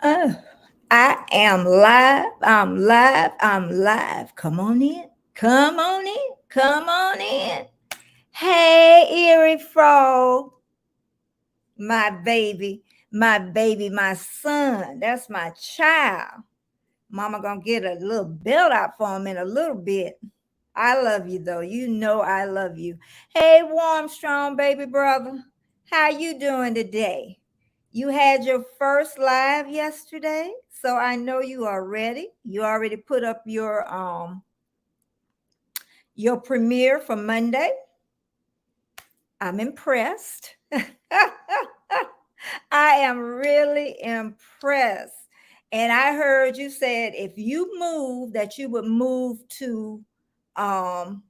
Oh, I am live. I'm live. I'm live. Come on in. Come on in. Come on in. Hey, Erie Frog, my son. That's my child. Mama gonna get a little belt out for him in a little bit. I love you though. You know I love you. Hey, warm, strong baby brother. How you doing today? You had your first live yesterday, so I know you are ready. You already put up your premiere for Monday. I'm impressed. I am really impressed. And I heard you said if you move that you would move to um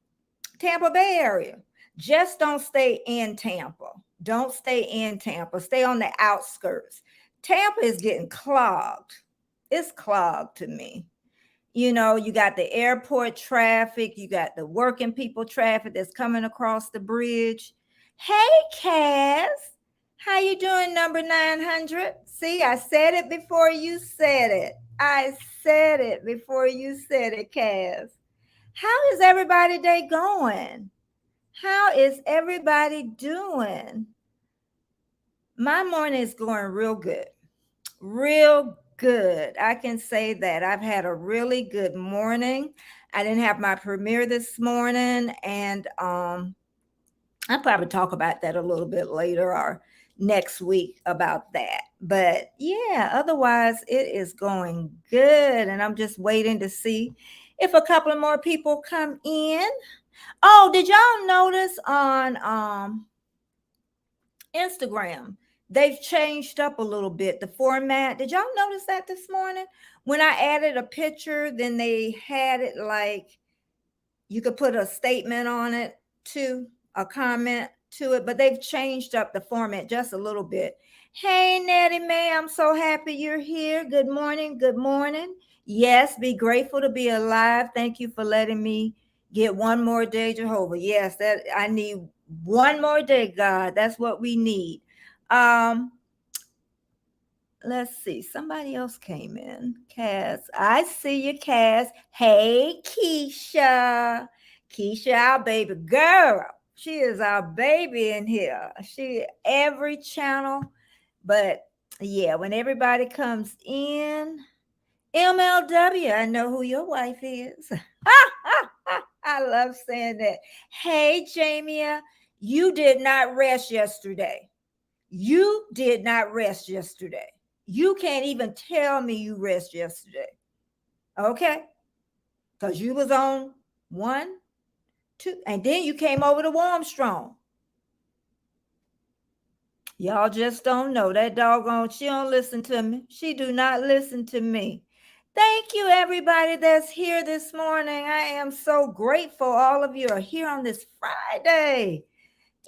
Tampa Bay area. Just don't stay in Tampa. Don't stay in Tampa. Stay on the outskirts. Tampa is getting clogged. It's clogged to me. You know, you got the airport traffic, you got the working people traffic that's coming across the bridge. Hey, Cass, how you doing, number 900? See, I said it before you said it. I said it before you said it, Cass. How is everybody day going? How is everybody doing? My morning is going real good. Real good. I can say that. I've had a really good morning. I didn't have my premiere this morning, and I'll probably talk about that a little bit later or next week about that. But yeah, otherwise it is going good, and I'm just waiting to see if a couple of more people come in. Oh, did y'all notice on Instagram they've changed up a little bit the format? Did y'all notice that this morning? When I added a picture, then they had it like you could put a statement on it too, a comment to it, but they've changed up the format just a little bit. Hey, Nettie Mae, I'm so happy you're here. Good morning. Good morning. Yes, be grateful to be alive. Thank you for letting me get one more day, Jehovah. Yes, that I need one more day, God. That's what we need. Um, let's see. Somebody else came in. Cass. I see you, Cass. Hey, Keisha. Keisha, our baby girl. She is our baby in here. She every channel. But yeah, when everybody comes in, MLW, I know who your wife is. I love saying that. Hey, Jamia, you did not rest yesterday. You did not rest yesterday. You can't even tell me you rest yesterday. Okay? Because you was on one, two, and then you came over to Warm Strong. Y'all just don't know. That doggone, she don't listen to me. She do not listen to me. Thank you, everybody that's here this morning. I am so grateful all of you are here on this Friday.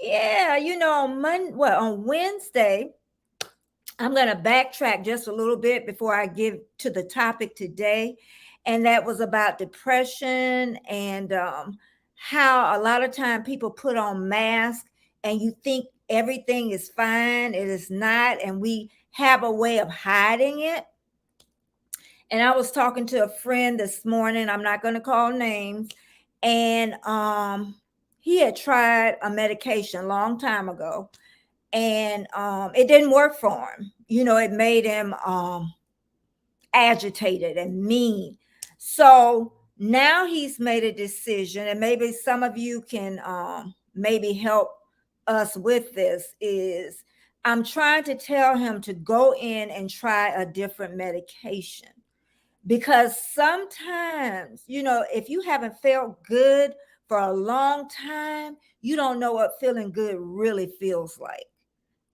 Yeah, you know, on Wednesday, I'm going to backtrack just a little bit before I give to the topic today. And that was about depression and how a lot of time people put on masks and you think everything is fine. It is not. And we have a way of hiding it. And I was talking to a friend this morning. I'm not going to call names. And he had tried a medication a long time ago, and it didn't work for him. You know, it made him agitated and mean. So now he's made a decision, and maybe some of you can maybe help us with this. Is I'm trying to tell him to go in and try a different medication, because sometimes, you know, if you haven't felt good for a long time, you don't know what feeling good really feels like.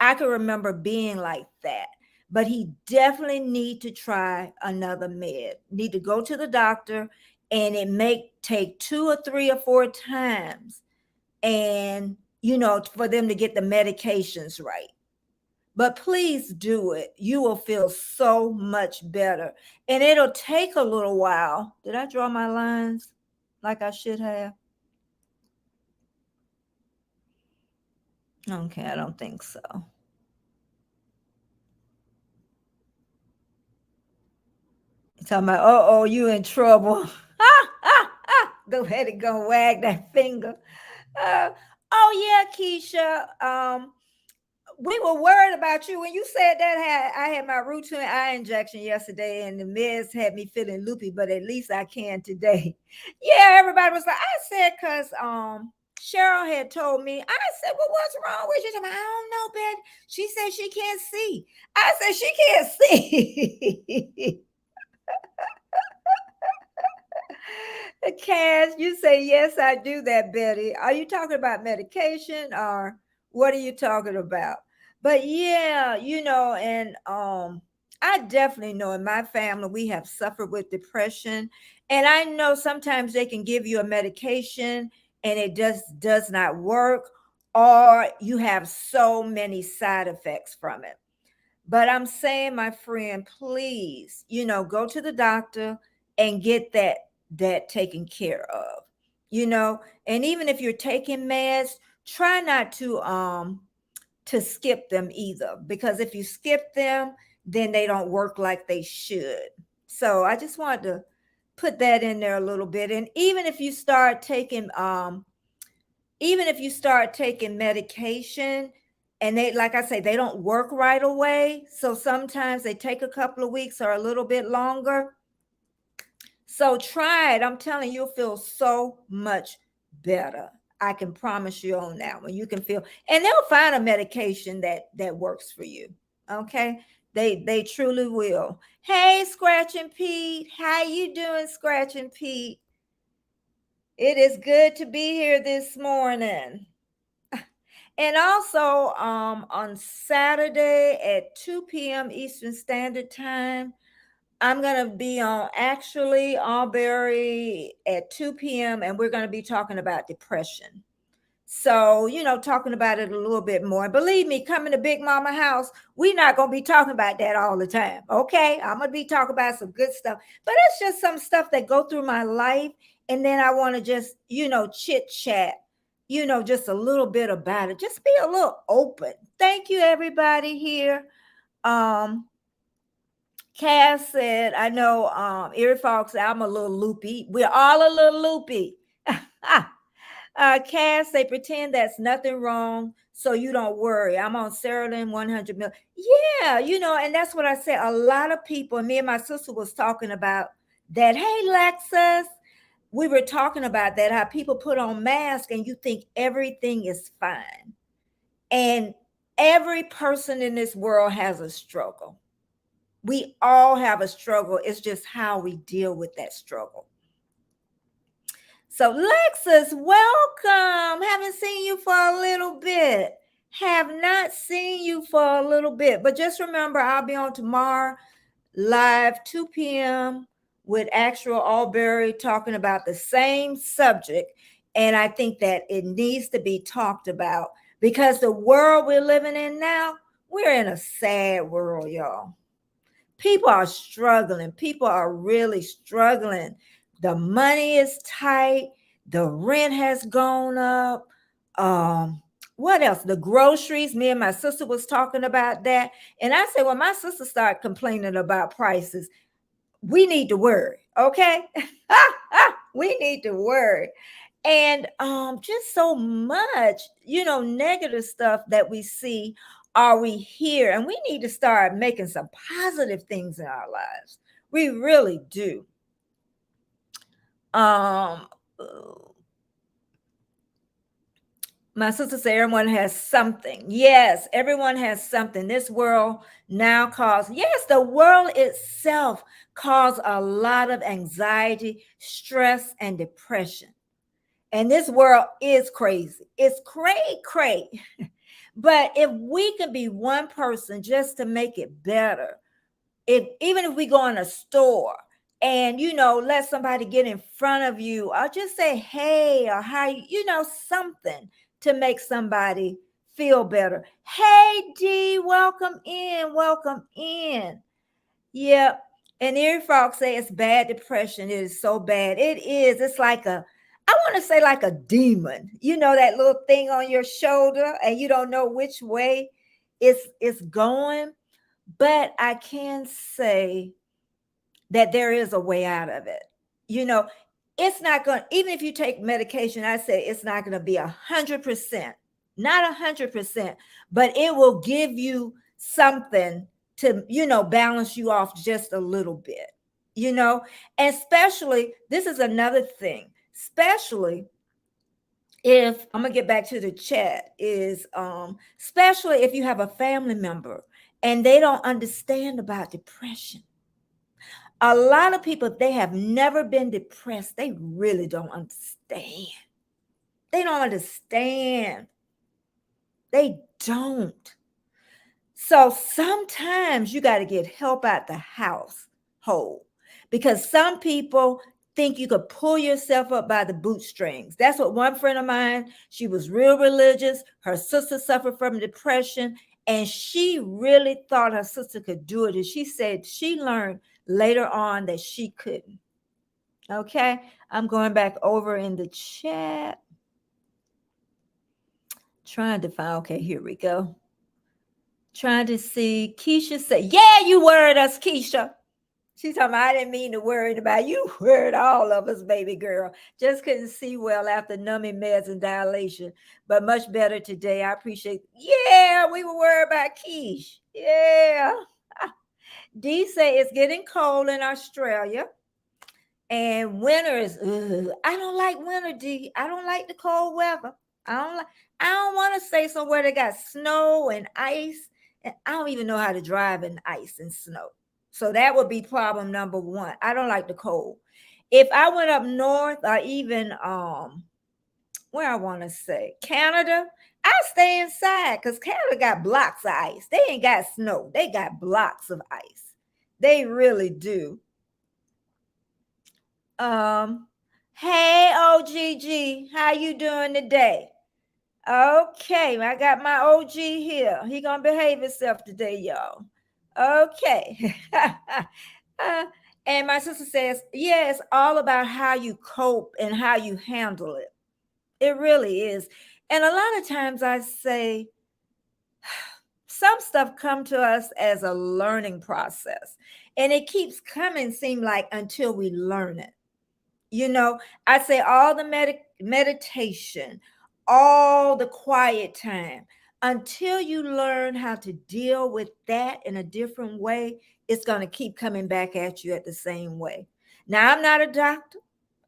I can remember being like that, but he definitely need to try another med. Need to go to the doctor, and it may take 2 or 3 or 4 times, and you know, for them to get the medications right. But please do it. You will feel so much better. And it'll take a little while. Did I draw my lines like I should have? Okay, I don't think so. Talking about, oh, you in trouble. Go ahead and go wag that finger. Uh, oh yeah, Keisha. We were worried about you when you said that. I had my routine eye injection yesterday, and the meds had me feeling loopy, but at least I can today. Yeah, everybody was like, I said, because Cheryl had told me. I said, well, what's wrong with you? She said, I don't know, Ben. She said she can't see. I said she can't see. Cash, you say, yes, I do that, Betty. Are you talking about medication or what are you talking about? But yeah, and I definitely know in my family we have suffered with depression. And I know sometimes they can give you a medication and it just does not work, or you have so many side effects from it. But I'm saying, my friend, please, go to the doctor and get that taken care of. And even if you're taking meds, try not to skip them either, because if you skip them, then they don't work like they should. So I just wanted to put that in there a little bit. And even if you start taking medication and they, like I say, they don't work right away. So sometimes they take a couple of weeks or a little bit longer. So try it. I'm telling you, you'll feel so much better. I can promise you on that one. You can feel, and they'll find a medication that works for you. Okay. They truly will. Hey, Scratching Pete. How you doing, Scratching Pete? It is good to be here this morning. And also on Saturday at 2 p.m. Eastern Standard Time, I'm going to be on actually Albury at 2 p.m. and we're going to be talking about depression. So, talking about it a little bit more. Believe me, coming to Big Mama House, we're not going to be talking about that all the time. Okay. I'm going to be talking about some good stuff, but it's just some stuff that go through my life. And then I want to just, chit chat, just a little bit about it. Just be a little open. Thank you, everybody here. Cass said, I know Erie Fox, I'm a little loopy. We're all a little loopy. Cass, they pretend that's nothing wrong, so you don't worry. I'm on Cerealin 100 mil. Yeah, and that's what I said. A lot of people, and me and my sister was talking about that. Hey, Lexus, we were talking about that, how people put on masks and you think everything is fine. And every person in this world has a struggle. We all have a struggle. It's just how we deal with that struggle. So, Lexus, welcome. Haven't seen you for a little bit. Have not seen you for a little bit. But just remember, I'll be on tomorrow live 2 p.m. with actual Albury talking about the same subject. And I think that it needs to be talked about because the world we're living in now, we're in a sad world, y'all. People are struggling. People are really struggling. The money is tight. The rent has gone up. What else? The groceries. Me and my sister was talking about that. And I said, well, my sister started complaining about prices. We need to worry. Okay. We need to worry. And just so much, negative stuff that we see are we here, and we need to start making some positive things in our lives. We really do. My sister said everyone has something. Yes, everyone has something. This world now the world itself causes a lot of anxiety, stress, and depression. And this world is crazy. It's cray. But if we can be one person just to make it better, even if we go in a store and let somebody get in front of you, or just say hey or how something to make somebody feel better. Hey D, welcome in. Yep. And Erie Fox say it's bad depression. It is so bad. It is. It's like I want to say like a demon, that little thing on your shoulder and you don't know which way it's going. But I can say that there is a way out of it. You know, it's not going, even if you take medication, I say it's not going to be 100%, not 100%, but it will give you something to, balance you off just a little bit, and especially, this is another thing, especially if I'm gonna get back to the chat, is especially if you have a family member and they don't understand about depression. A lot of people, they have never been depressed. They really don't understand. They don't understand. They don't. So sometimes you got to get help out the household, because some people think you could pull yourself up by the bootstrings. That's what one friend of mine, she was real religious. Her sister suffered from depression, and she really thought her sister could do it. And she said she learned later on that she couldn't. Okay, I'm going back over in the chat, trying to find, okay, here we go. Trying to see. Keisha say, yeah, you worried us, Keisha. She's talking about, I didn't mean to worry about you. Worried all of us, baby girl. Just couldn't see well after numbing meds and dilation, but much better today. I appreciate. Yeah, we were worried about Keish. Yeah. D say it's getting cold in Australia. And winter is, I don't like winter, D. I don't like the cold weather. I don't want to stay somewhere that got snow and ice. And I don't even know how to drive in ice and snow. So that would be problem number one. I don't like the cold. If I went up north, or even where I want to say Canada, I stay inside, because Canada got blocks of ice. They ain't got snow. They got blocks of ice. They really do. Hey, OGG, how you doing today? Okay, I got my OG here. He gonna behave himself today, y'all. Okay. And my sister says, yeah, it's all about how you cope and how you handle it. It really is. And a lot of times I say, some stuff come to us as a learning process, and it keeps coming, seem like, until we learn it. I say all the meditation, all the quiet time, until you learn how to deal with that in a different way, it's going to keep coming back at you at the same way. Now, I'm not a doctor.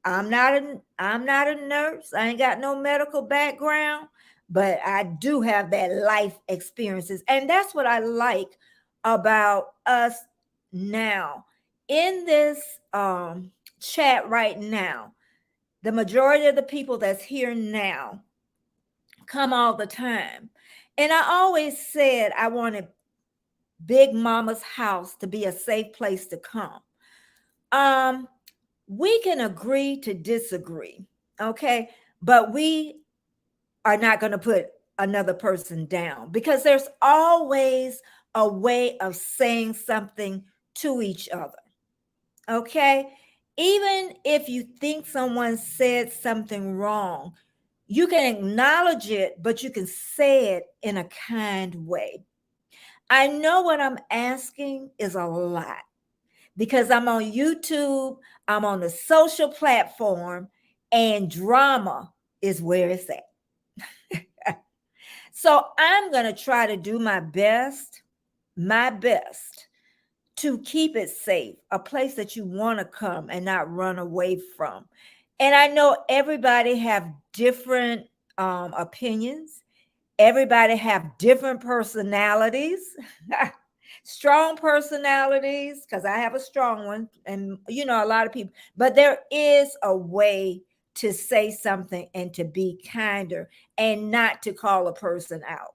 I'm not a nurse. I ain't got no medical background, but I do have that life experiences. And that's what I like about us now. In this chat right now, the majority of the people that's here now come all the time. And I always said I wanted Big Mama's house to be a safe place to come. We can agree to disagree, okay? But we are not going to put another person down, because there's always a way of saying something to each other, okay? Even if you think someone said something wrong, you can acknowledge it, but you can say it in a kind way. I know what I'm asking is a lot, because I'm on YouTube, I'm on the social platform, and drama is where it's at. So I'm going to try to do my best to keep it safe, a place that you want to come and not run away from. And I know everybody have different opinions. Everybody have different personalities, strong personalities, because I have a strong one, and a lot of people. But there is a way to say something and to be kinder and not to call a person out.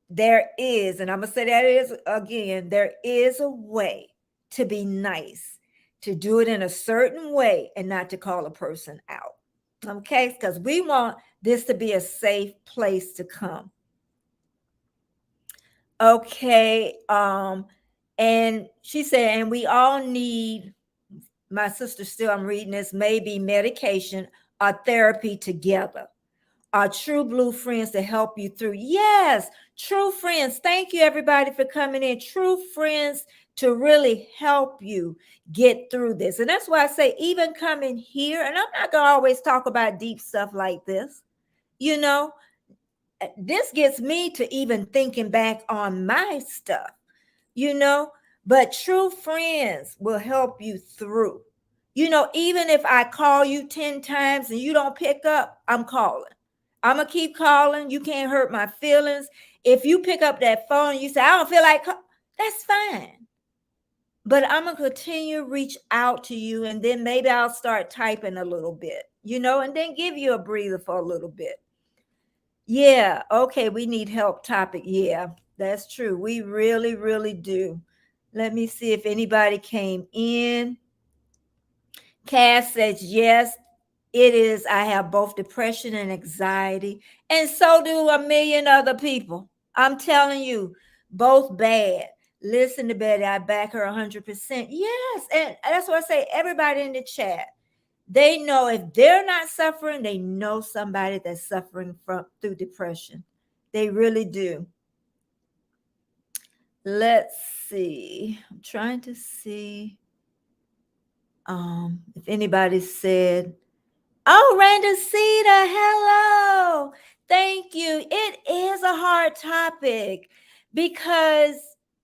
There is, and I'm going to say that is again, there is a way to be nice, to do it in a certain way and not to call a person out. Okay, because we want this to be a safe place to come. Okay, and she said, and we all need, my sister still, I'm reading this, maybe medication or therapy together, are true blue friends to help you through. Yes, true friends. Thank you, everybody, for coming in. True friends to really help you get through this. And that's why I say, even coming here, and I'm not going to always talk about deep stuff like this, you know, this gets me to even thinking back on my stuff, you know, but true friends will help you through. You know, even if I call you 10 times and you don't pick up, I'm calling. I'm going to keep calling. You can't hurt my feelings. If you pick up that phone and you say, I don't feel like, that's fine. But I'm going to continue to reach out to you. And then maybe I'll start typing a little bit, you know, and then give you a breather for a little bit. Yeah. Okay. We need help topic. Yeah, that's true. We really, really do. Let me see if anybody came in. Cass says, yes, it is. I have both depression and anxiety, and so do a million other people. I'm telling you, both bad. Listen to Betty, I back her 100%. Yes, and that's what I say. Everybody in the chat, they know if they're not suffering, they know somebody that's suffering from through depression. They really do. Let's see. I'm trying to see if anybody said, oh, Randacita, hello. Thank you. It is a hard topic because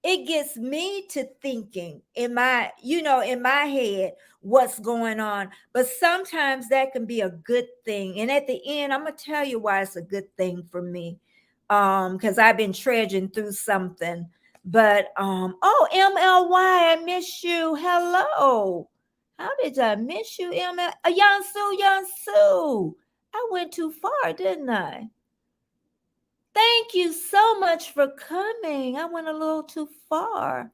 it gets me to thinking in my, in my head, what's going on. But sometimes that can be a good thing. And at the end, I'm going to tell you why it's a good thing for me. Because I've been trudging through something. But oh, MLY, I miss you. Hello. How did I miss you, ML? Yansu. I went too far, didn't I? Thank you so much for coming. I went a little too far.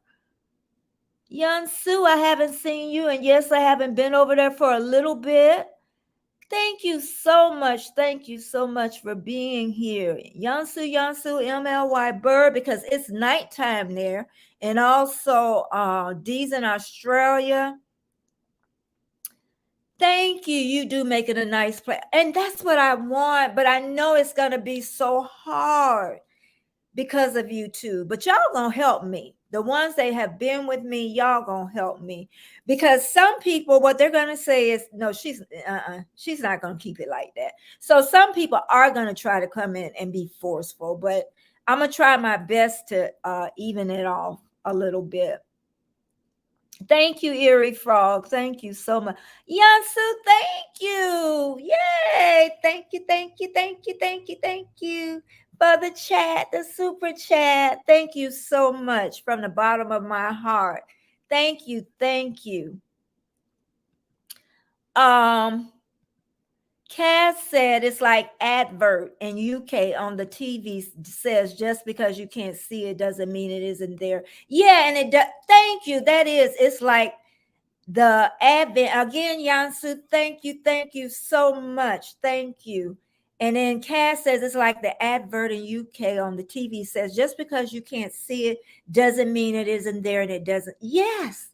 Yansu, I haven't seen you. And yes, I haven't been over there for a little bit. Thank you so much. Thank you so much for being here. Yansu, MLY Bird, because it's nighttime there. And also D's in Australia. Thank you. You do make it a nice place. And that's what I want. But I know it's going to be so hard because of you too. But y'all going to help me. The ones that have been with me, y'all going to help me. Because some people, what they're going to say is, no, she's not going to keep it like that. So some people are going to try to come in and be forceful. But I'm going to try my best to even it off a little bit. Thank you, Eerie Frog. Thank you so much. Yansu, thank you. Yay. Thank you, thank you, thank you, thank you, thank you for the chat, the super chat. Thank you so much from the bottom of my heart. Thank you, thank you. Cass said it's like advert in UK on the TV says just because you can't see it doesn't mean it isn't there. Yeah, and it does. Thank you. That is, it's like the advent again. Yansu, thank you so much. Thank you. And then Cass says it's like the advert in UK on the TV says just because you can't see it doesn't mean it isn't there, and it doesn't. Yes,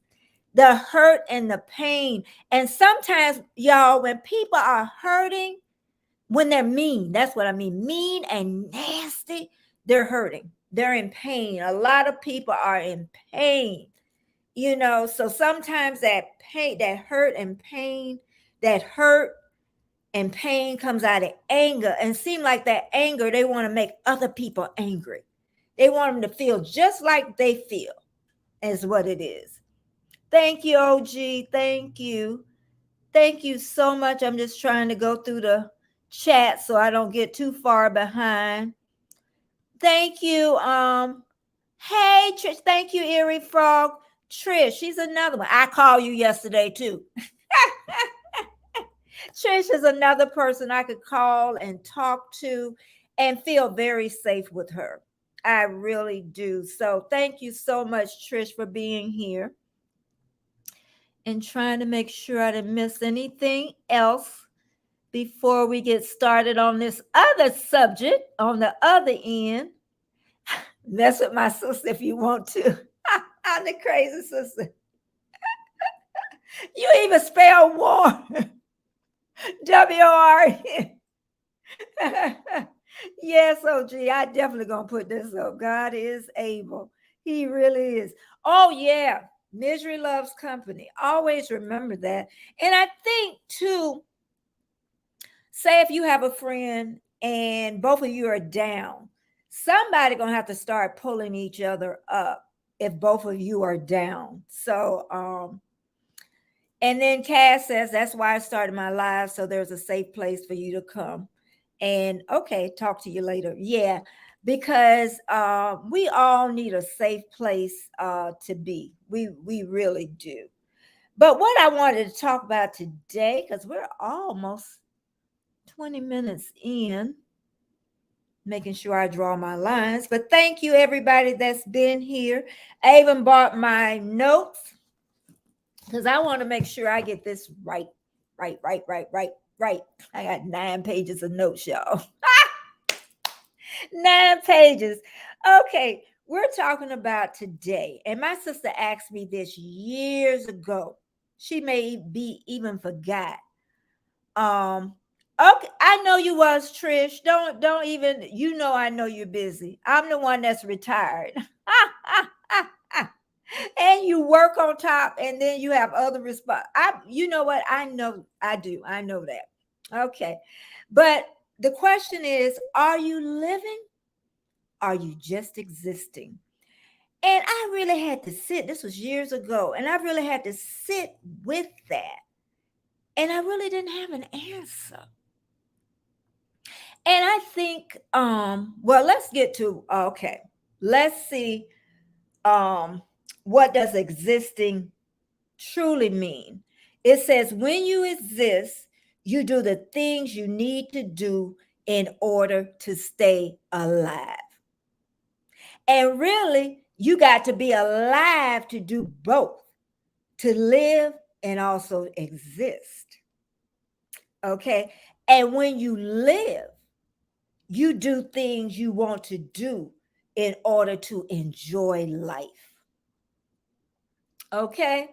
the hurt and the pain. And sometimes, y'all, when people are hurting, when they're mean, that's what I mean and nasty, they're hurting, they're in pain. A lot of people are in pain. So sometimes that pain, that hurt and pain comes out of anger, and seem like that anger, they want to make other people angry. They want them to feel just like they feel, is what it is. Thank you, OG. Thank you. Thank you so much. I'm just trying to go through the chat so I don't get too far behind. Thank you. Hey, Trish. Thank you, Eerie Frog. Trish, she's another one. I called you yesterday too. Trish is another person I could call and talk to and feel very safe with her. I really do. So thank you so much, Trish, for being here and trying to make sure I didn't miss anything else before we get started on this other subject on the other end. Mess with my sister if you want to. I'm the crazy sister. You even spell war. WR. Yes, OG, I definitely gonna put this up. God is able. He really is. Oh yeah, misery loves company. Always remember that. And I think too, say if you have a friend and both of you are down, somebody gonna have to start pulling each other up if both of you are down. So and then Cass says, that's why I started my live. So there's a safe place for you to come. And okay, talk to you later. Yeah, because we all need a safe place to be. We really do. But what I wanted to talk about today, because we're almost 20 minutes in, making sure I draw my lines. But thank you, everybody that's been here. I even bought my notes because I want to make sure I get this right, right. I got 9 pages of notes, y'all. 9 pages. Okay, we're talking about today. And my sister asked me this years ago. She may be even forgot. Okay, I know you was Trish. Don't even, I know you're busy. I'm the one that's retired. And you work on top and then you have other response. You know what? I know I do. I know that. Okay. But the question is, are you living? Are you just existing? And I really had to sit, this was years ago, and I really had to sit with that. And I really didn't have an answer. And I think, well, let's get to, okay, let's see, what does existing truly mean? It says, when you exist, you do the things you need to do in order to stay alive. And really, you got to be alive to do both, to live and also exist. Okay. And when you live, you do things you want to do in order to enjoy life. Okay.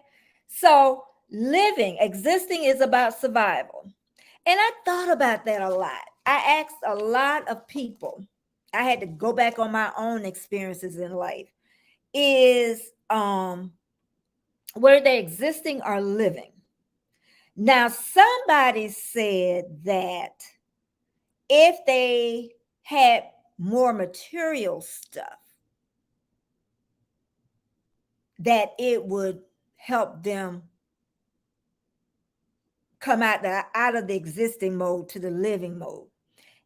So living, existing is about survival. And I thought about that a lot. I asked a lot of people. I had to go back on my own experiences in life. Is whether they existing or living. Now, somebody said that if they had more material stuff, that it would help them come out of the existing mode to the living mode.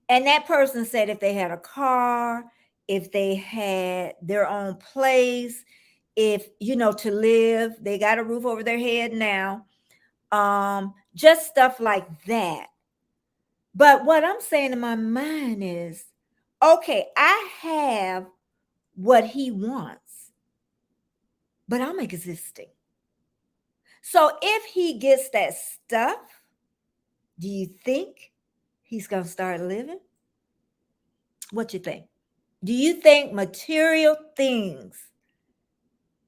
And that person said if they had a car, if they had their own place, if to live, they got a roof over their head now, just stuff like that. But what I'm saying in my mind is, okay, I have what he wants, but I'm existing. So if he gets that stuff, do you think he's going to start living? What you think? Do you think material things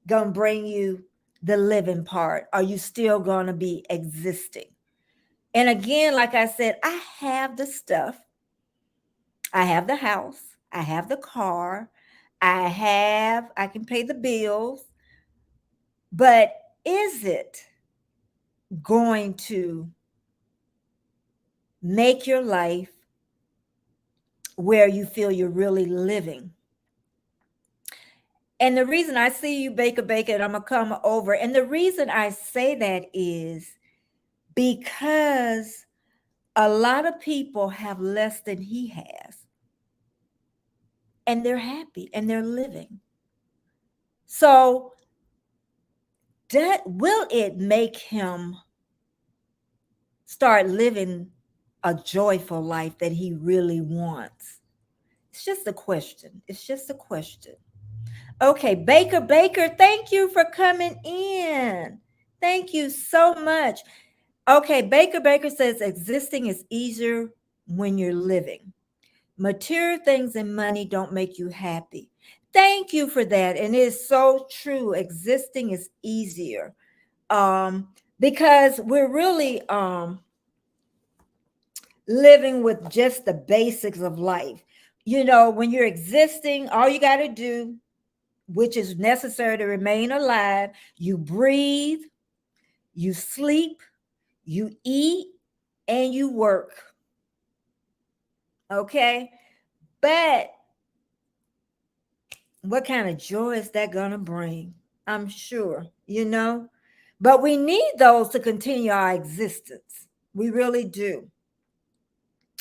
going to bring you the living part? Are you still going to be existing? And again, like I said, I have the stuff. I have the house. I have the car. I can pay the bills. But is it going to make your life where you feel you're really living? And the reason I see you, Baker, and I'm going to come over. And the reason I say that is because a lot of people have less than he has. And they're happy and they're living. So will it make him start living a joyful life that he really wants? It's just a question. It's just a question. Okay, Baker, thank you for coming in. Thank you so much. Okay, Baker says existing is easier when you're living. Material things and money don't make you happy. Thank you for that. And it's so true. Existing is easier. Because we're really living with just the basics of life. When you're existing, all you got to do, which is necessary to remain alive, you breathe, you sleep, you eat, and you work. Okay? But what kind of joy is that going to bring? I'm sure, But we need those to continue our existence. We really do.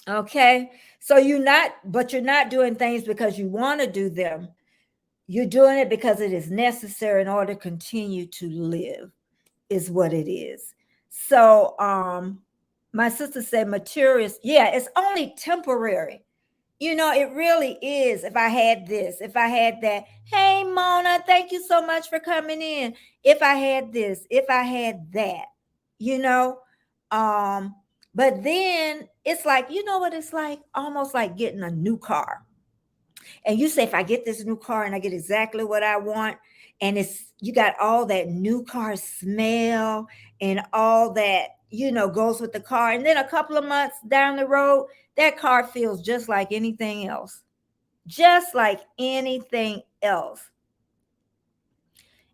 Okay? So you're not doing things because you want to do them. You're doing it because it is necessary in order to continue to live, is what it is. So my sister said materials, yeah, it's only temporary. It really is. If I had this, if I had that. Hey, Mona, thank you so much for coming in. If I had this, if I had that, you know. But then it's like, you know what it's like? Almost like getting a new car. And you say, if I get this new car and I get exactly what I want, and you got all that new car smell and all that, goes with the car. And then a couple of months down the road, that car feels just like anything else. Just like anything else.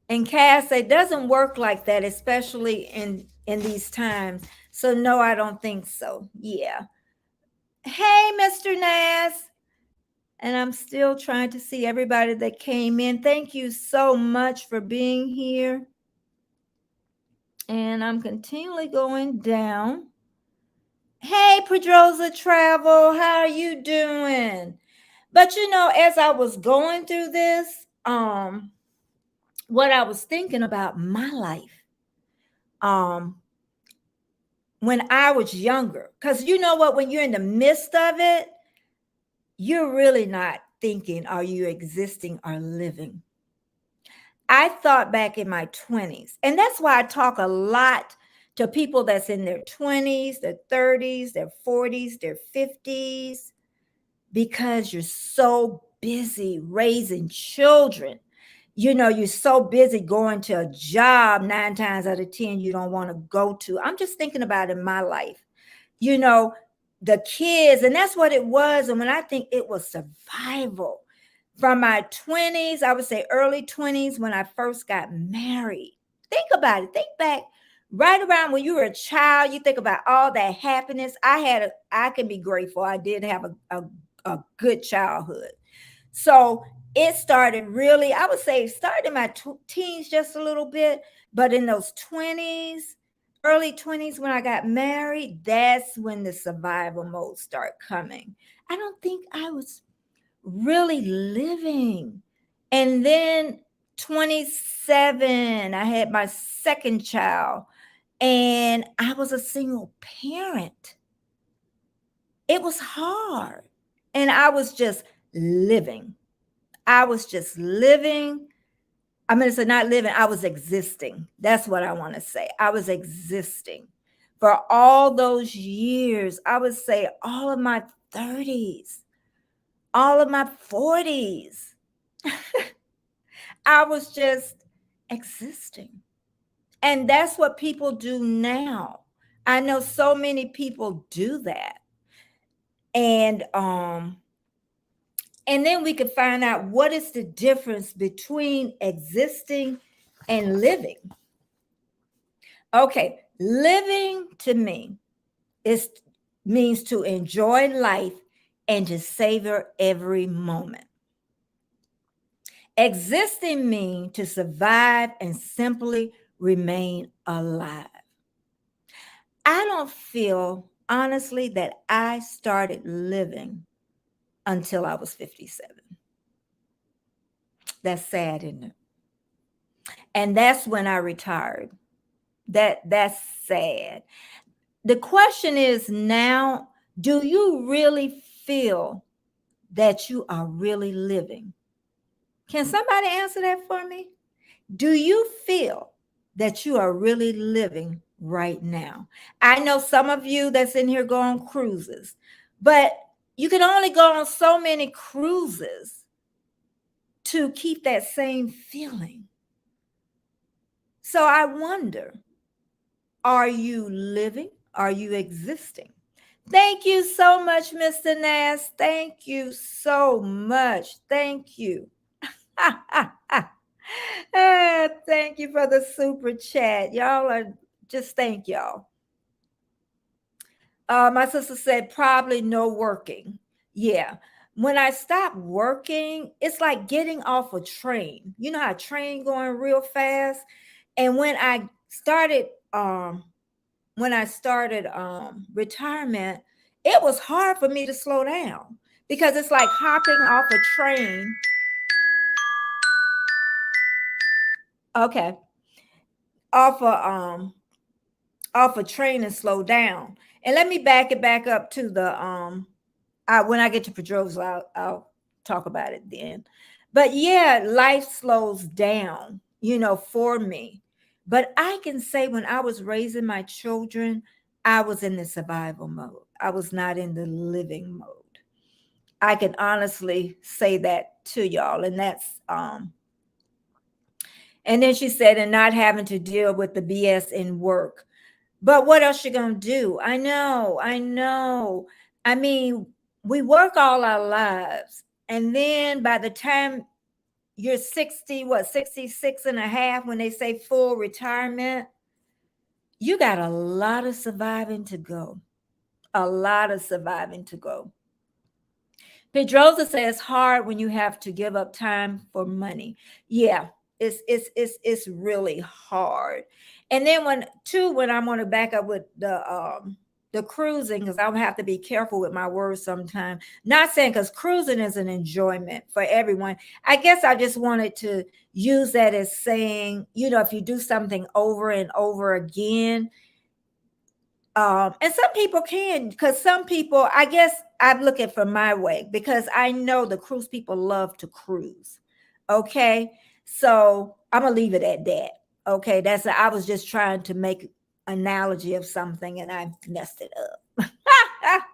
And Cass, it doesn't work like that, especially in these times. So no, I don't think so. Yeah. Hey, Mr. Nass. And I'm still trying to see everybody that came in. Thank you so much for being here. And I'm continually going down. Hey, Pedroza Travel, how are you doing? But as I was going through this, what I was thinking about my life, when I was younger, because you know what, when you're in the midst of it, you're really not thinking, are you existing or living? I thought back in my 20s, and that's why I talk a lot to people that's in their 20s, their 30s, their 40s, their 50s, because you're so busy raising children. You're so busy going to a job 9 times out of 10 you don't want to go to. I'm just thinking about in my life, the kids, and that's what it was. And when I think it was survival from my 20s, I would say early 20s when I first got married. Think about it. Think back right around when you were a child. You think about all that happiness. I can be grateful. I did have a good childhood. So it started really, I would say, started in my teens just a little bit, but in those 20s, early 20s when I got married, that's when the survival mode started coming. I don't think I was really living. And then 27, I had my second child, and I was a single parent. It was hard. And I was just living. I was just living. I mean, it's not living, I was existing. That's what I want to say. I was existing for all those years. I would say all of my 30s, all of my 40s. I was just existing. And that's what people do now. I know so many people do that. And then we could find out what is the difference between existing and living. Okay, living to me means to enjoy life and to savor every moment. Existing means to survive and simply remain alive. I don't feel, honestly, that I started living until I was 57. That's sad, isn't it? And that's when I retired. That's sad. The question is now, do you really feel that you are really living? Can somebody answer that for me? Do you feel that you are really living right now? I know some of you that's in here go on cruises, but you can only go on so many cruises to keep that same feeling. So I wonder, are you living? Are you existing? Thank you so much, Mr. Nass. Thank you so much. Thank you. Thank you for the super chat. Y'all are just thank y'all. My sister said probably no working. Yeah. When I stop working, it's like getting off a train. You know how a train going real fast? And started when I started retirement, it was hard for me to slow down because it's like hopping off a train. Okay. Off a off a train and slow down. And let me back it back up to the when I get to Pedro's, I'll talk about it then. But yeah, life slows down, for me. But I can say when I was raising my children, I was in the survival mode. I was not in the living mode. I can honestly say that to y'all. And then she said, and not having to deal with the BS in work. But what else you gonna do? I know, I know. I mean, we work all our lives. And then by the time you're 60, 66 and a half, when they say full retirement, you got a lot of surviving to go. A lot of surviving to go. Pedroza says hard when you have to give up time for money. Yeah, it's really hard. And then when I'm going to back up with the cruising, because I'll have to be careful with my words sometimes. Not saying because cruising is an enjoyment for everyone. I guess I just wanted to use that as saying, if you do something over and over again, and some people can, because some people, I guess I'm looking for my way because I know the cruise people love to cruise. Okay. So I'm gonna leave it at that. Okay. I was just trying to make analogy of something and I messed it up.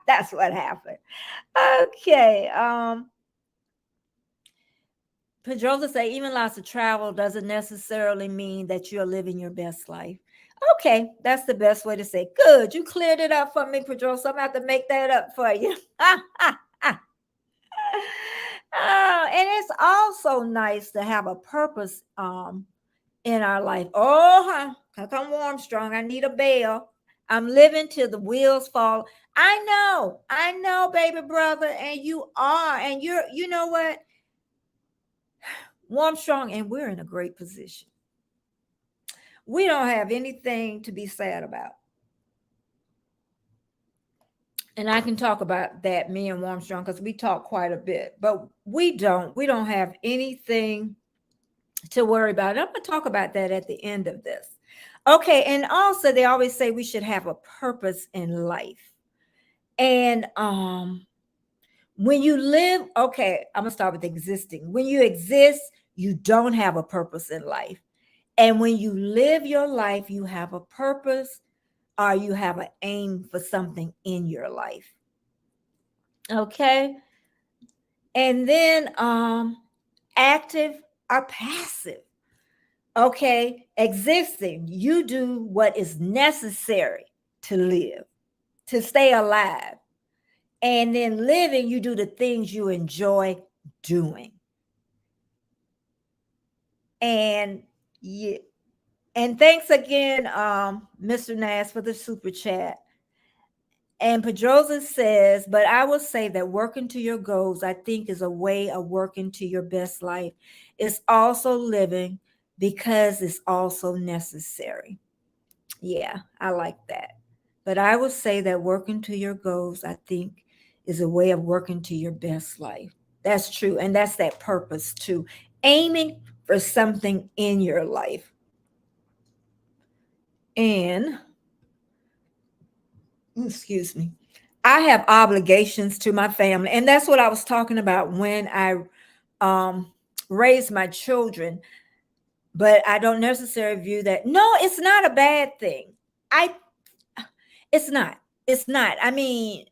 That's what happened. Okay. Pedroza say even lots of travel doesn't necessarily mean that you're living your best life. Okay, that's the best way to say. Good, you cleared it up for me, Pedroza. I'm gonna have to make that up for you. And it's also nice to have a purpose in our life. Oh, come warm strong. I need a bell. I'm living till the wheels fall. I know, baby brother, and you are, and you know what? Warm strong, and we're in a great position. We don't have anything to be sad about. And I can talk about that, me and Warmstrong, because we talk quite a bit, but we don't have anything to worry about. I'm going to talk about that at the end of this. Okay. And also they always say we should have a purpose in life. And when you live, okay, I'm going to start with existing. When you exist, you don't have a purpose in life. And when you live your life, you have a purpose or you have an aim for something in your life. Okay. And then active or passive. Okay. Existing, you do what is necessary to live, to stay alive. And then living, you do the things you enjoy doing. And yeah. And thanks again, Mr. Nass, for the super chat. And Pedroza says, but I will say that working to your goals, I think, is a way of working to your best life. It's also living because it's also necessary. Yeah, I like that. But I will say that working to your goals, I think, is a way of working to your best life. That's true. And that's that purpose too. Aiming for something in your life. And excuse me, I have obligations to my family. And that's what I was talking about when I raised my children. But I don't necessarily view that. No, it's not a bad thing. I it's not. It's not. I mean,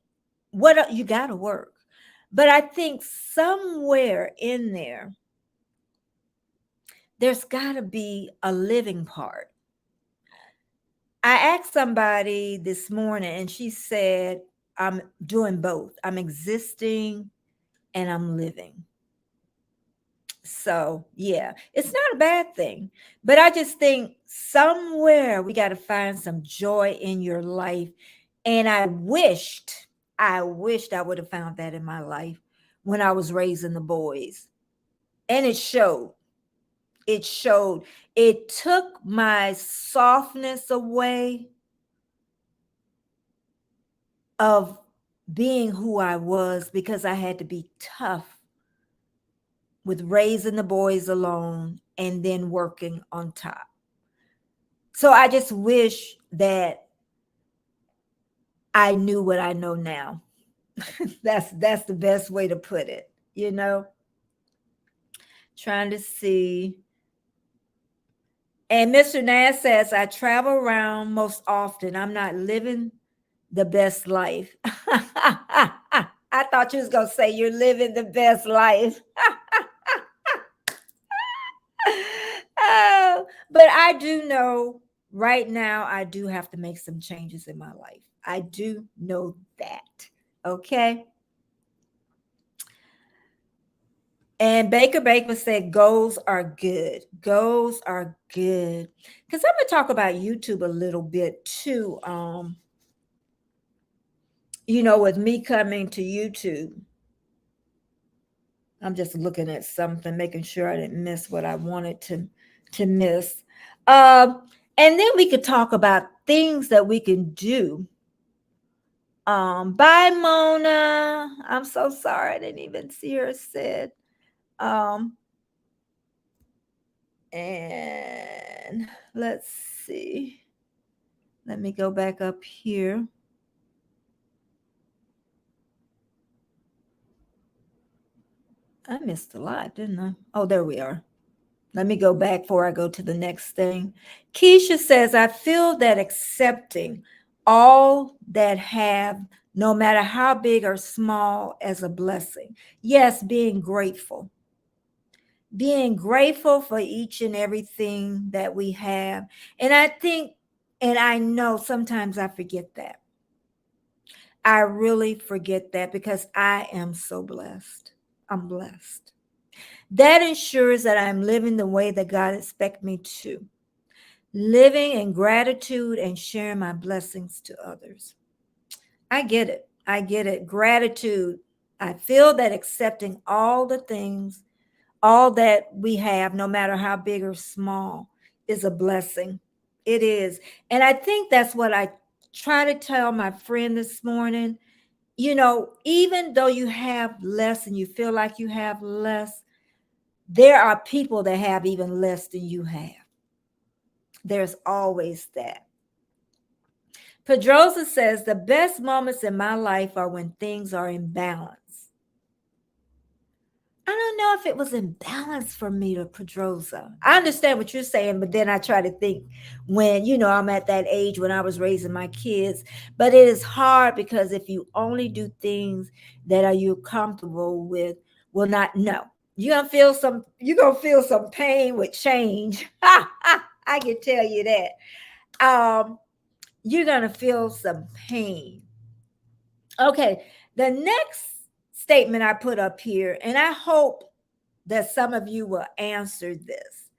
what you gotta work. But I think somewhere in there's gotta be a living part. I asked somebody this morning and she said, I'm doing both. I'm existing and I'm living. So, yeah, it's not a bad thing. But I just think somewhere we got to find some joy in your life. And I wished I would have found that in my life when I was raising the boys. And it showed. It showed. It took my softness away of being who I was because I had to be tough with raising the boys alone and then working on top. So I just wish that I knew what I know now. That's the best way to put it, you know. Trying to see. And Mr. Nash says, I travel around most often. I'm not living the best life. I thought you was going to say you're living the best life. Oh, but I do know right now I do have to make some changes in my life. I do know that. Okay. And Baker said goals are good. Goals are good. Because I'm gonna talk about YouTube a little bit too. With me coming to YouTube, I'm just looking at something, making sure I didn't miss what I wanted to miss. And then we could talk about things that we can do. Bye, Mona. I'm so sorry. I didn't even see her said. And let's see. Let me go back up here. I missed a lot, didn't I? Oh, there we are. Let me go back before I go to the next thing. Keisha says, I feel that accepting all that have, no matter how big or small, as a blessing. Yes, being grateful. Being grateful for each and everything that we have. And I think, and I know sometimes I forget that. I really forget that because I am so blessed. I'm blessed. That ensures that I'm living the way that God expects me to. Living in gratitude and sharing my blessings to others. I get it. I get it. Gratitude. I feel that accepting all the things, all that we have, no matter how big or small, is a blessing. It is. And I think that's what I try to tell my friend this morning. Even though you have less and you feel like you have less, there are people that have even less than you have. There's always that. Pedrosa says the best moments in my life are when things are in balance. I don't know if it was in balance for me to Pedrosa. I understand what you're saying, but then I try to think when, I'm at that age when I was raising my kids. But it is hard because if you only do things that are you comfortable with, will not know. You're gonna feel some pain with change. I can tell you that. You're gonna feel some pain. Okay, the next statement I put up here, and I hope that some of you will answer this.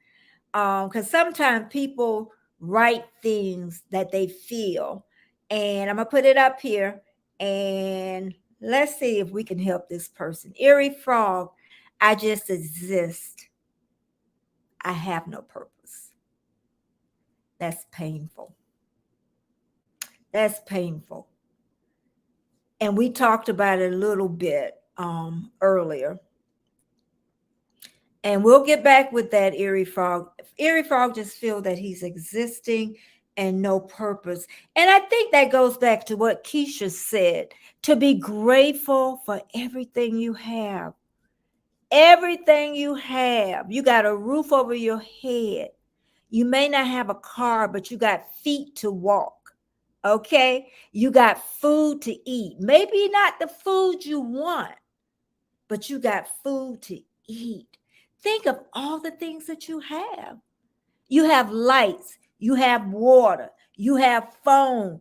Because sometimes people write things that they feel, and I'm gonna put it up here, and let's see if we can help this person. Eerie Frog, I just exist. I have no purpose. That's painful. That's painful. And we talked about it a little bit earlier. And we'll get back with that Eerie Frog. Eerie Frog just feel that he's existing and no purpose. And I think that goes back to what Keisha said, to be grateful for everything you have. Everything you have. You got a roof over your head. You may not have a car, but you got feet to walk. Okay? You got food to eat. Maybe not the food you want, but you got food to eat. Think of all the things that you have. You have lights, you have water, you have phone.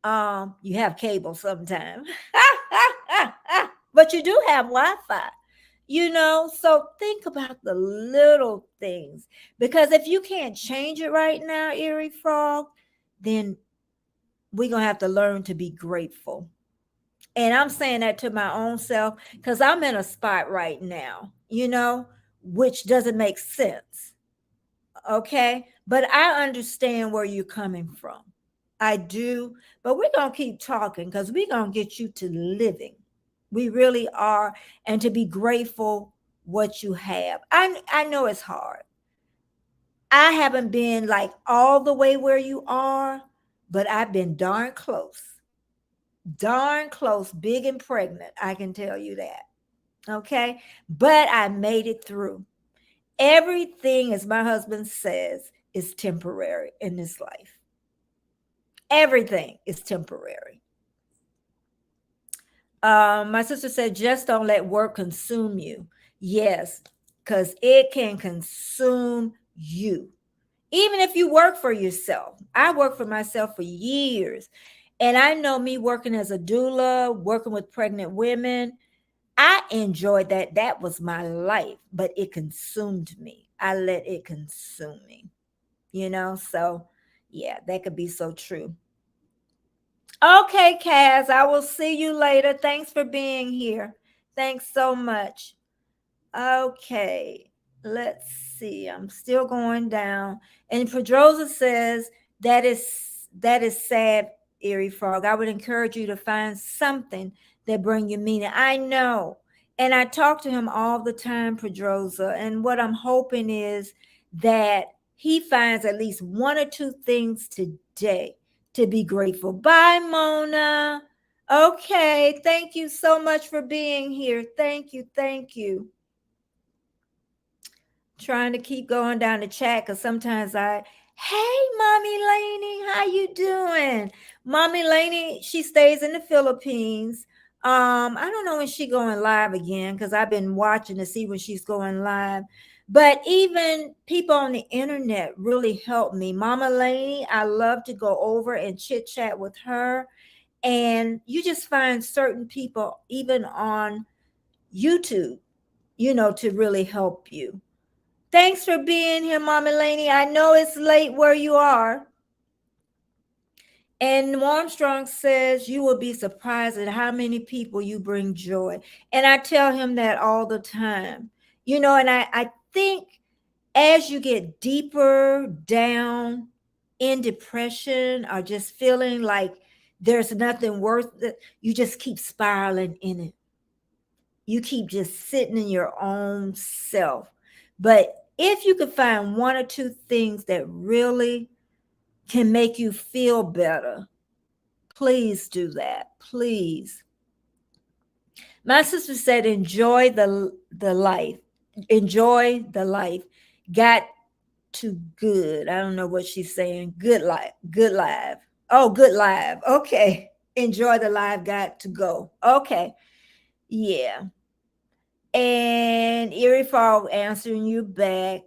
You have cable sometime. But you do have Wi-Fi, so think about the little things. Because if you can't change it right now, Erie Frog, then we're gonna have to learn to be grateful. And I'm saying that to my own self because I'm in a spot right now, which doesn't make sense. Okay. But I understand where you're coming from. I do. But we're going to keep talking because we're going to get you to living. We really are. And to be grateful what you have. I know it's hard. I haven't been like all the way where you are, but I've been darn close. Darn close, big and pregnant. I can tell you that. Okay. But I made it through. Everything, as my husband says, is temporary in this life. Everything is temporary. My sister said, just don't let work consume you. Yes, because it can consume you. Even if you work for yourself. I worked for myself for years. And I know me working as a doula, working with pregnant women, I enjoyed that. That was my life, but it consumed me. I let it consume me, So, yeah, that could be so true. Okay, Kaz, I will see you later. Thanks for being here. Thanks so much. Okay, let's see. I'm still going down. And Pedroza says that is sad, Erie Frog. I would encourage you to find something that bring you meaning. I know. And I talk to him all the time, Pedroza. And what I'm hoping is that he finds at least one or two things today to be grateful. Bye, Mona. Okay. Thank you so much for being here. Thank you. Thank you. Trying to keep going down the chat because sometimes hey, Mommy Laney, how you doing? Mommy Laney, she stays in the Philippines. I don't know when she going live again because I've been watching to see when she's going live. But even people on the internet really help me. Mama Laney, I love to go over and chit chat with her. And you just find certain people, even on YouTube, to really help you. Thanks for being here, Mama Laney. I know it's late where you are. And Armstrong says you will be surprised at how many people you bring joy. And I tell him that all the time. And I think as you get deeper down in depression or just feeling like there's nothing worth it, you just keep spiraling in it. You keep just sitting in your own self. But if you could find one or two things that really can make you feel better, please do that. Please. My sister said, enjoy the life. Enjoy the life. Got to good. I don't know what she's saying. Good life. Good life. Oh, good life. Okay. Enjoy the life. Got to go. Okay. Yeah. And Erie Fall answering you back.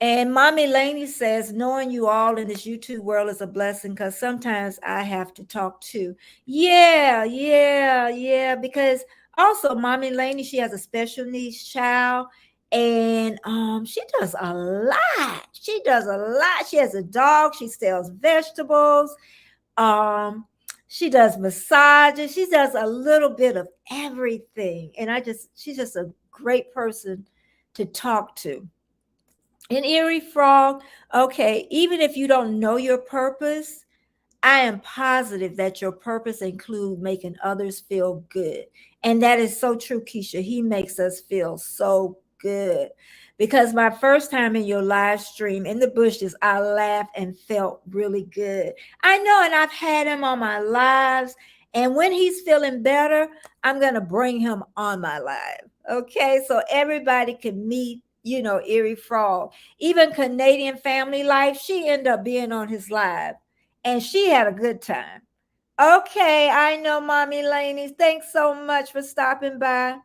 And Mommy Laney says, knowing you all in this YouTube world is a blessing because sometimes I have to talk too. Yeah, yeah, yeah. Because also Mommy Laney, she has a special needs child. And she does a lot. She does a lot. She has a dog. She sells vegetables. Um, she does massages. She does a little bit of everything. And she's just a great person to talk to. And Erie Frog, okay, even if you don't know your purpose, I am positive that your purpose includes making others feel good. And that is so true, Keisha. He makes us feel so good. Because my first time in your live stream in the bushes, I laughed and felt really good. I know, and I've had him on my lives. And when he's feeling better, I'm going to bring him on my live. Okay, so everybody can meet, Erie Frog. Even Canadian Family Life, she ended up being on his live and she had a good time. Okay, I know, Mommy Laney. Thanks so much for stopping by.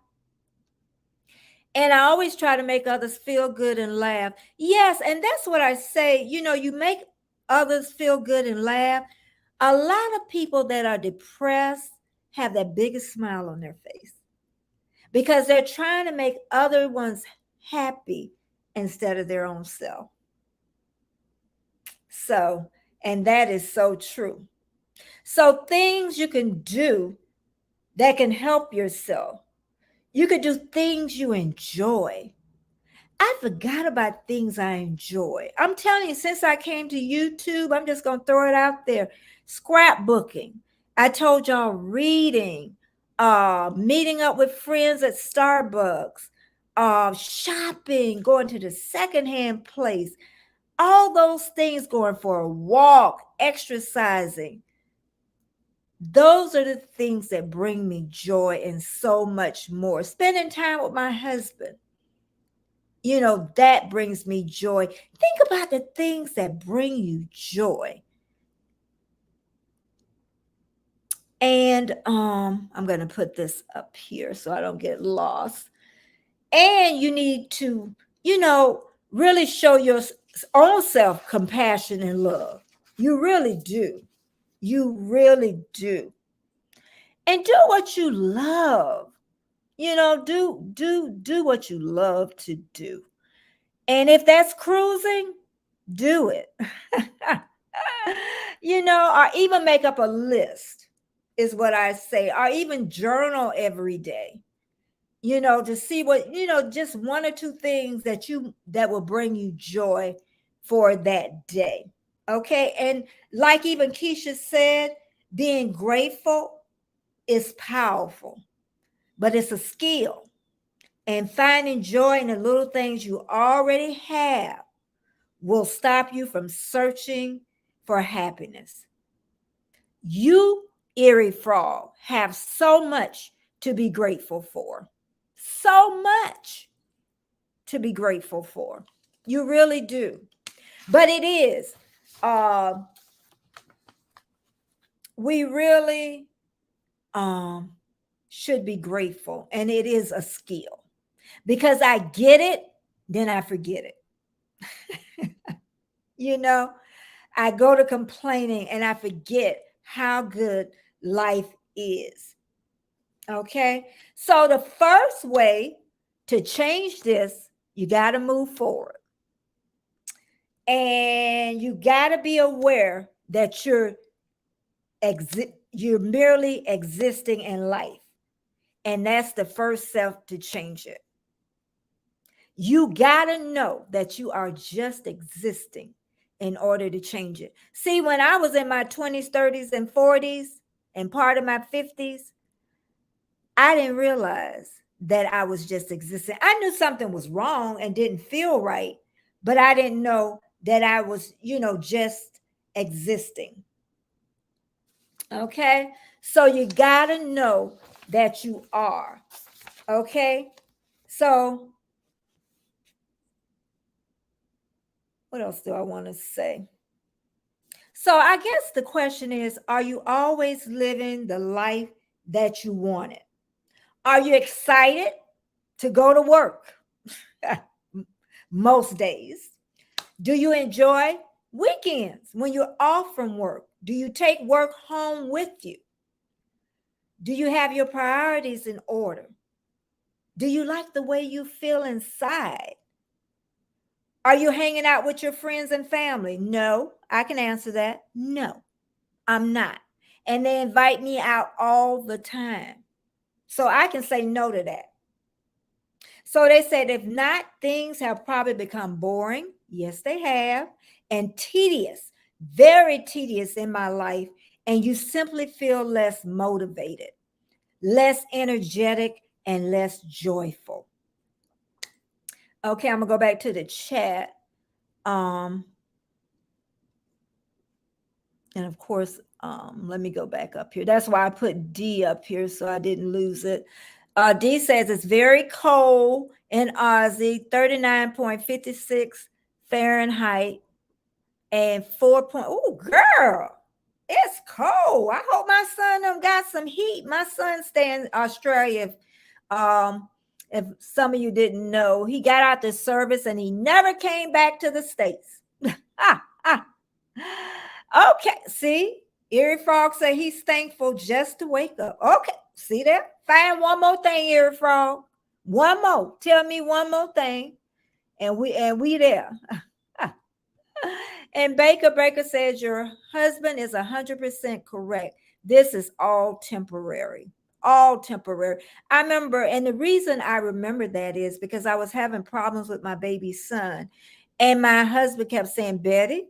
And I always try to make others feel good and laugh. Yes, and that's what I say. You make others feel good and laugh. A lot of people that are depressed have that biggest smile on their face because they're trying to make other ones happy instead of their own self. So, and that is so true. So, things you can do that can help yourself. You could do things you enjoy. I forgot about things I enjoy. I'm telling you, since I came to YouTube, I'm just going to throw it out there. Scrapbooking. I told y'all reading, meeting up with friends at Starbucks, shopping, going to the secondhand place, all those things, going for a walk, exercising. Those are the things that bring me joy and so much more. Spending time with my husband, that brings me joy. Think about the things that bring you joy. And I'm going to put this up here so I don't get lost. And you need to, really show your own self compassion and love. You really do. You really do. And do what you love. Do what you love to do. And if that's cruising, do it. Or even make up a list is what I say, or even journal every day, to see what, just one or two things that will bring you joy for that day. Okay. And like even Keisha said, being grateful is powerful, but it's a skill. And finding joy in the little things you already have will stop you from searching for happiness. You, Eerie Frog, have so much to be grateful for. So much to be grateful for. You really do. But it is, we really should be grateful. And it is a skill. Because I get it, then I forget it. I go to complaining and I forget how good life is. Okay. So the first way to change this, you got to move forward. And you got to be aware that you're merely existing in life. And that's the first step to change it. You got to know that you are just existing in order to change it. See, when I was in my 20s, 30s, and 40s, and part of my 50s, I didn't realize that I was just existing. I knew something was wrong and didn't feel right, but I didn't know that I was, just existing. Okay? So you got to know that you are. Okay? So what else do I want to say? So I guess the question is, are you always living the life that you wanted? Are you excited to go to work? Most days. Do you enjoy weekends when you're off from work? Do you take work home with you? Do you have your priorities in order? Do you like the way you feel inside? Are you hanging out with your friends and family? No, I can answer that. No, I'm not. And they invite me out all the time. So I can say no to that. So they said, if not, things have probably become boring. Yes, they have. And tedious, very tedious in my life. And you simply feel less motivated, less energetic, and less joyful. Okay, I'm going to go back to the chat. And of course, let me go back up here. That's why I put D up here so I didn't lose it. D says it's very cold in Aussie, 39.56 Fahrenheit and 4. Oh, girl, it's cold. I hope my son got some heat. My son stays in Australia. If some of you didn't know, he got out the service and he never came back to the States. Okay, see, Erie Frog said he's thankful just to wake up. Okay, see that? Find one more thing, Erie Frog. One more. Tell me one more thing, and we there. And Baker says your husband is 100% correct. This is all temporary. All temporary. I remember, and the reason I remember that is because I was having problems with my baby son, and my husband kept saying, Betty,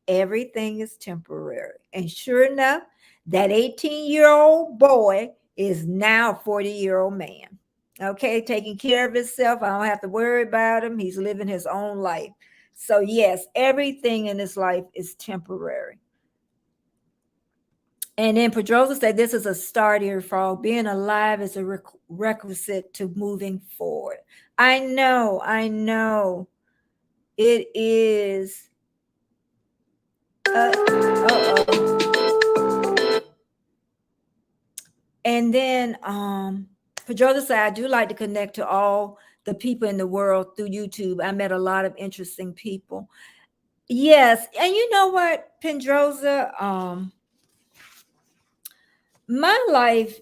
everything is temporary. And sure enough, that 18-year-old boy is now a 40-year-old man. Okay, taking care of himself. I don't have to worry about him. He's living his own life. So, yes, everything in his life is temporary. And then Pedrosa said, this is a start here, Frog. Being alive is a requisite to moving forward. I know. It is. And then Pedrosa said, I do like to connect to all the people in the world through YouTube. I met a lot of interesting people. Yes, and you know what, Pedrosa, my life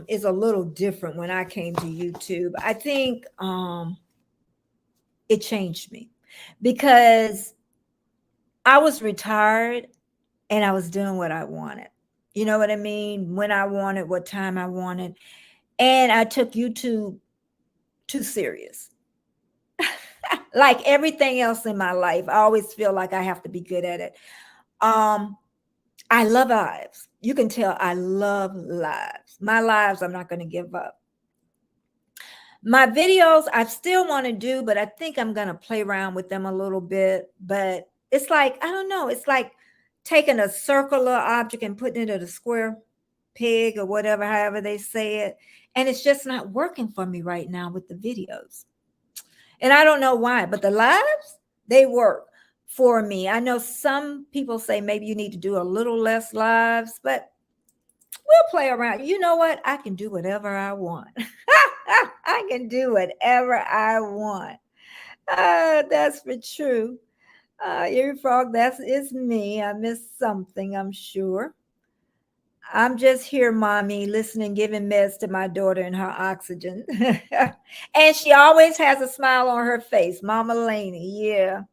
is a little different when I came to YouTube. I think it changed me because I was retired and I was doing what I wanted. You know what I mean? When I wanted, what time I wanted. And I took YouTube too serious. Like everything else in my life, I always feel like I have to be good at it. I love lives. You can tell I love lives. My lives, I'm not going to give up. My videos, I still want to do, but I think I'm going to play around with them a little bit. But it's like, I don't know. It's like taking a circular object and putting it in a square peg or whatever, however they say it. And it's just not working for me right now with the videos. And I don't know why, but the lives, they work for me. I know some people say maybe you need to do a little less lives, but we'll play around. You know what? I can do whatever I want. I can do whatever I want. That's for true. Erie Frog, it's me. I missed something, I'm sure. I'm just here, mommy, listening, giving meds to my daughter and her oxygen. And she always has a smile on her face, Mama Laney. Yeah.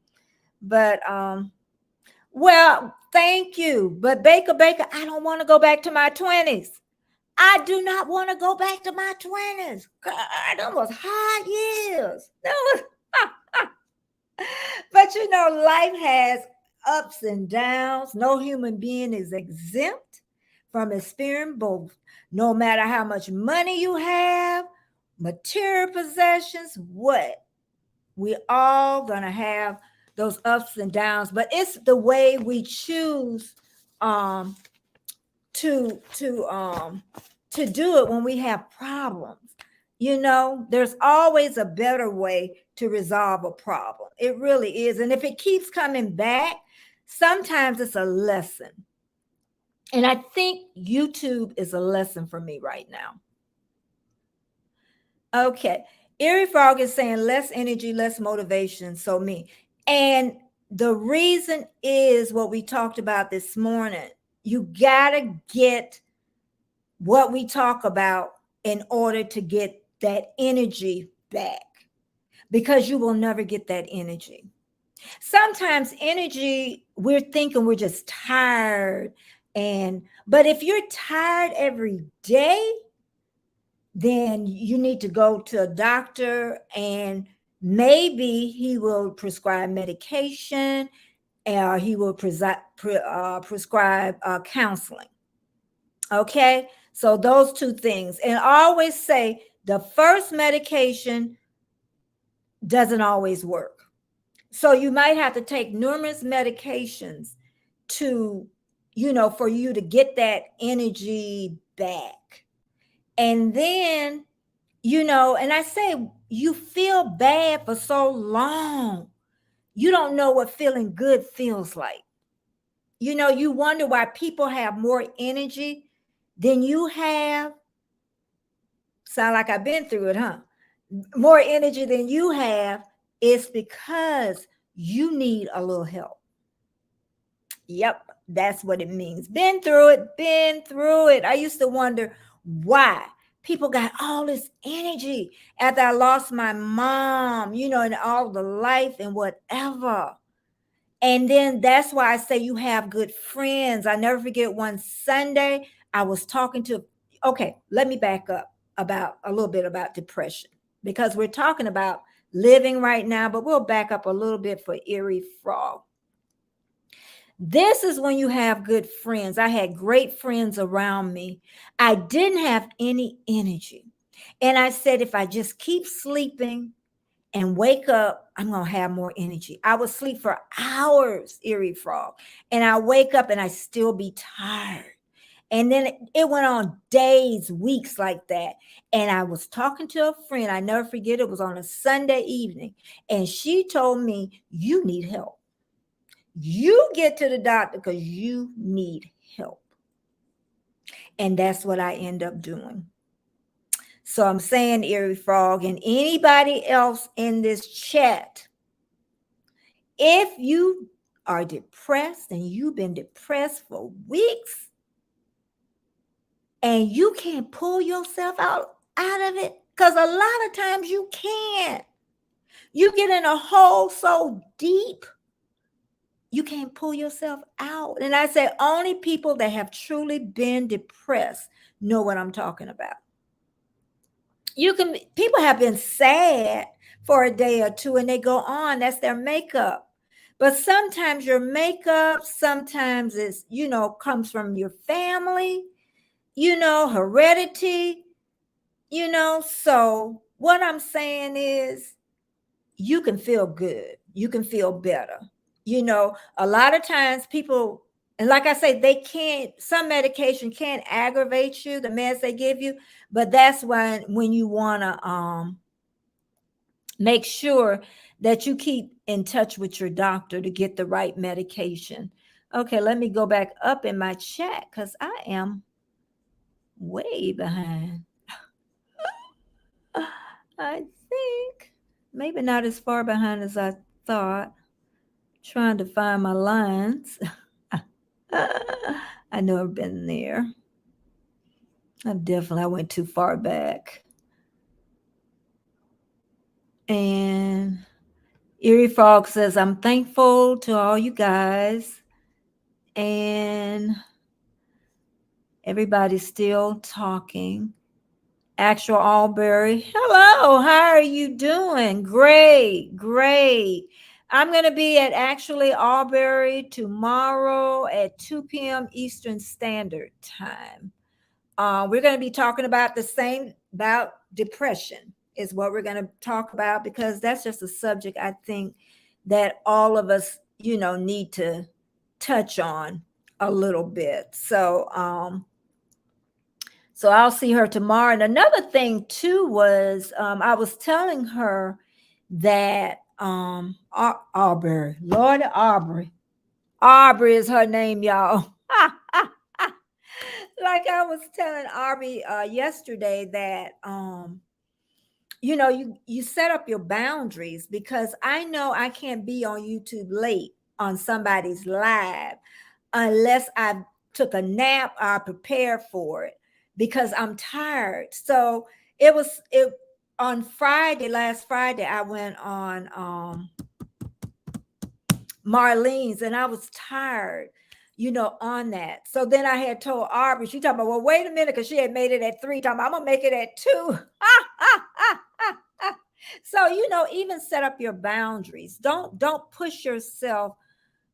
But well, thank you. But Baker, I don't want to go back to my 20s. I do not want to go back to my 20s. God, that was hard years. But you know, life has ups and downs. No human being is exempt from experiencing both. No matter how much money you have, material possessions, what? We all gonna have those ups and downs, but it's the way we choose to do it when we have problems. You know, there's always a better way to resolve a problem. It really is. And if it keeps coming back, sometimes it's a lesson. And I think YouTube is a lesson for me right now. Okay. Erie Frog is saying less energy, less motivation. So me. And the reason is what we talked about this morning. You got to get what we talk about in order to get that energy back, because you will never get that energy. Sometimes energy, we're thinking we're just tired. But if you're tired every day, then you need to go to a doctor and maybe he will prescribe medication or he will prescribe counseling. Okay, so those two things. And I always say the first medication doesn't always work. So you might have to take numerous medications to, for you to get that energy back. And then, and I say you feel bad for so long. You don't know what feeling good feels like. You wonder why people have more energy than you have. Sound like I've been through it, huh? More energy than you have is because you need a little help. Yep, that's what it means. Been through it, been through it. I used to wonder why people got all this energy after I lost my mom, and all the life and whatever. And then that's why I say you have good friends. I never forget one Sunday I was talking to, okay, let me back up about a little bit about depression because we're talking about living right now, but we'll back up a little bit for Erie Frog. This is when you have good friends. I had great friends around me. I didn't have any energy. And I said, if I just keep sleeping and wake up, I'm going to have more energy. I would sleep for hours, Erie Frog, and I wake up and I still be tired. And then it went on days, weeks like that. And I was talking to a friend. I never forget. It was on a Sunday evening. And she told me, you need help. You get to the doctor because you need help. And that's what I end up doing. So I'm saying, Erie Frog, and anybody else in this chat, if you are depressed and you've been depressed for weeks and you can't pull yourself out of it, because a lot of times you can't. You get in a hole so deep, you can't pull yourself out. And I say only people that have truly been depressed know what I'm talking about. People have been sad for a day or two and they go on, that's their makeup. But sometimes your makeup, sometimes it's, comes from your family, heredity, so what I'm saying is you can feel good. You can feel better. A lot of times people, and like I say, some medication can't aggravate you, the meds they give you, but that's when you want to make sure that you keep in touch with your doctor to get the right medication. Okay, let me go back up in my chat because I am way behind. I think maybe not as far behind as I thought. Trying to find my lines. I know I've been there. I went too far back. And Erie Frog says, I'm thankful to all you guys. And everybody's still talking. Actual Albury, hello, how are you doing? Great. I'm going to be at Actually Albury tomorrow at 2 p.m. Eastern Standard Time. We're going to be talking about about depression is what we're going to talk about, because that's just a subject I think that all of us, need to touch on a little bit. So I'll see her tomorrow. And another thing too was I was telling her that Aubrey, Lord Aubrey is her name, y'all. Like I was telling Aubrey yesterday that you set up your boundaries, because I know I can't be on YouTube late on somebody's live unless I took a nap or prepared for it, because I'm tired. So it on last Friday, I went on Marlene's and I was tired, on that. So then I had told Aubrey, she talking about, well, wait a minute, because she had made it at 3, talking about, I'm gonna make it at 2. So, even set up your boundaries. Don't push yourself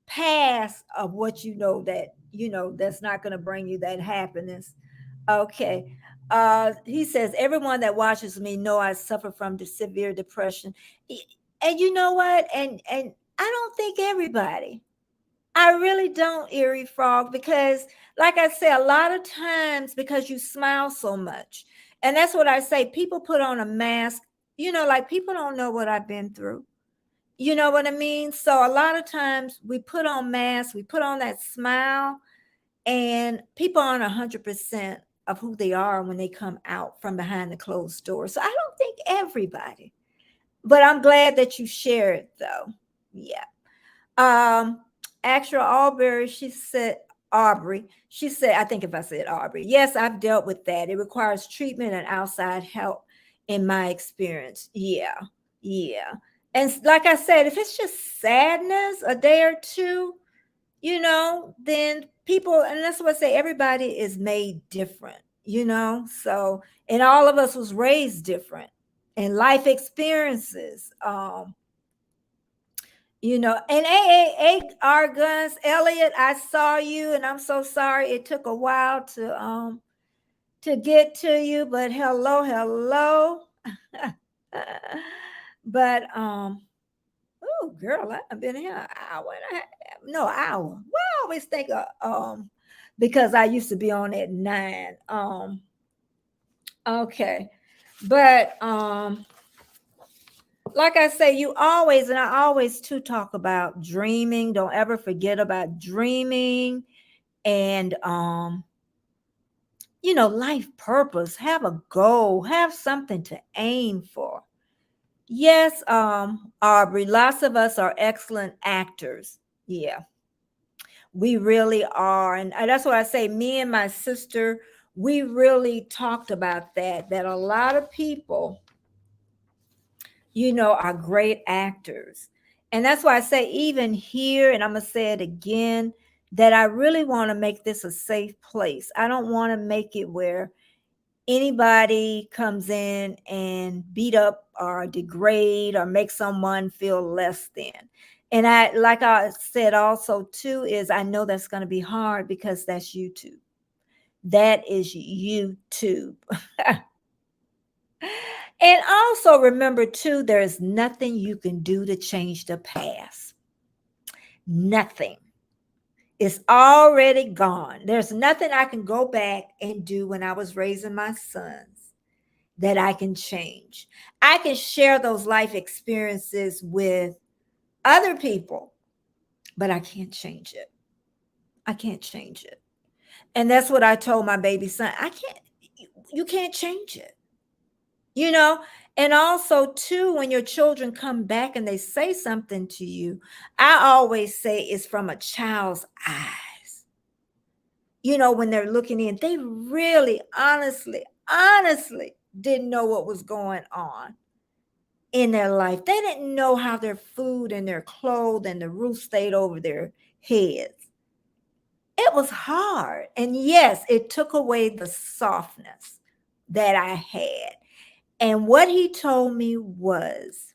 past of what that's not going to bring you that happiness. Okay. He says, everyone that watches me know I suffer from severe depression. And you know what? And I don't think everybody. I really don't, Erie Frog, because like I say, a lot of times because you smile so much. And that's what I say. People put on a mask, like people don't know what I've been through. You know what I mean? So a lot of times we put on masks, we put on that smile, and people aren't 100% of who they are when they come out from behind the closed door. So I don't think everybody, but I'm glad that you share it though. Yeah. Actual Aubrey, she said, Aubrey, she said, I think if I said Aubrey, yes, I've dealt with that. It requires treatment and outside help in my experience. Yeah, yeah. And like I said, if it's just sadness a day or two, then people, and that's what I say, everybody is made different, so, and all of us was raised different and life experiences. And our guns, Elliot, I saw you, and I'm so sorry it took a while to get to you, but hello. But oh girl, I've been here an hour and a half. No, hour. Well, I always think because I used to be on at 9. Okay. But like I say, you always, and I always too talk about dreaming. Don't ever forget about dreaming and life purpose. Have a goal, have something to aim for. Yes, Aubrey, lots of us are excellent actors. Yeah, we really are. And that's why I say, me and my sister, we really talked about that a lot of people, are great actors. And that's why I say, even here, and I'm going to say it again, that I really want to make this a safe place. I don't want to make it where anybody comes in and beat up or degrade or make someone feel less than. And like I said also too, is I know that's going to be hard because that's YouTube. That is YouTube. And also remember too, there is nothing you can do to change the past. Nothing. It's already gone. There's nothing I can go back and do when I was raising my sons that I can change. I can share those life experiences with other people, but I can't change it. I can't change it. And that's what I told my baby son. You can't change it. And also too, when your children come back and they say something to you, I always say it's from a child's eyes. When they're looking in, they really honestly didn't know what was going on in their life. They didn't know how their food and their clothes and the roof stayed over their heads. It was hard. And yes, it took away the softness that I had. And what he told me was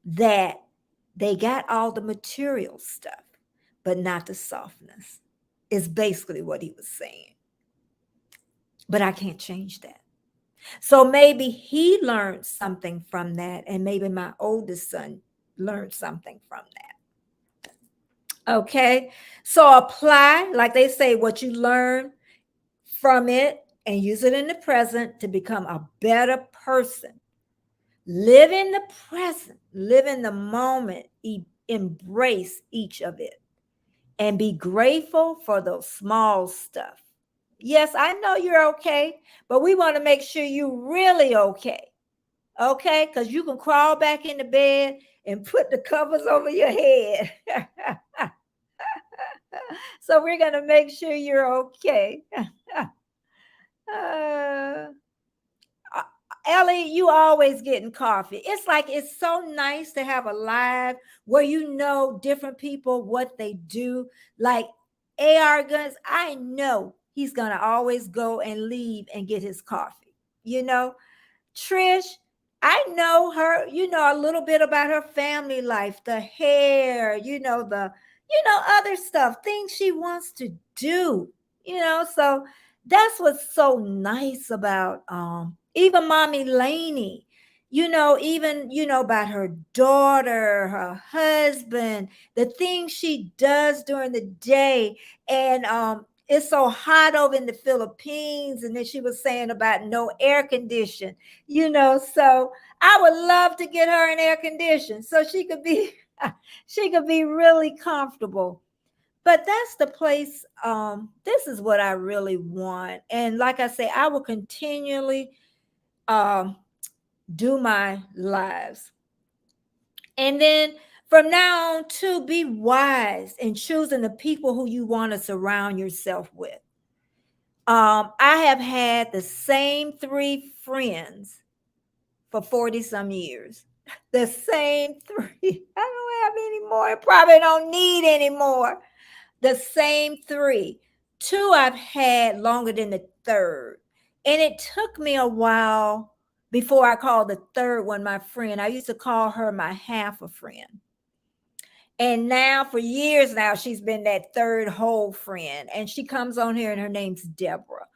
that they got all the material stuff, but not the softness, is basically what he was saying. But I can't change that. So maybe he learned something from that, and maybe my oldest son learned something from that. Okay. So apply, like they say, what you learn from it and use it in the present to become a better person. Live in the present, live in the moment, embrace each of it, and be grateful for those small stuff. Yes, I know you're okay, but we want to make sure you're really okay. Okay, because you can crawl back in the bed and put the covers over your head. So we're going to make sure you're okay. uh, Ellie, you always getting coffee. It's like it's so nice to have a live where different people what they do. Like AR Guns, I know he's gonna always go and leave and get his coffee. Trish, I know her, a little bit about her family life, the hair, other stuff, things she wants to do, so that's what's so nice about even Mommy Laney, even about her daughter, her husband, the things she does during the day. And it's so hot over in the Philippines. And then she was saying about no air condition, so I would love to get her an air condition so she could be really comfortable. But that's the place. This is what I really want. And like I say, I will continually do my lives. And then From now on, to be wise in choosing the people who you want to surround yourself with. I have had the same three friends for 40 some years. The same three. I don't have any more. I probably don't need any more. The same three. Two I've had longer than the third. And it took me a while before I called the third one my friend. I used to call her my half a friend. And now for years now, she's been that third whole friend. And she comes on here and her name's Deborah.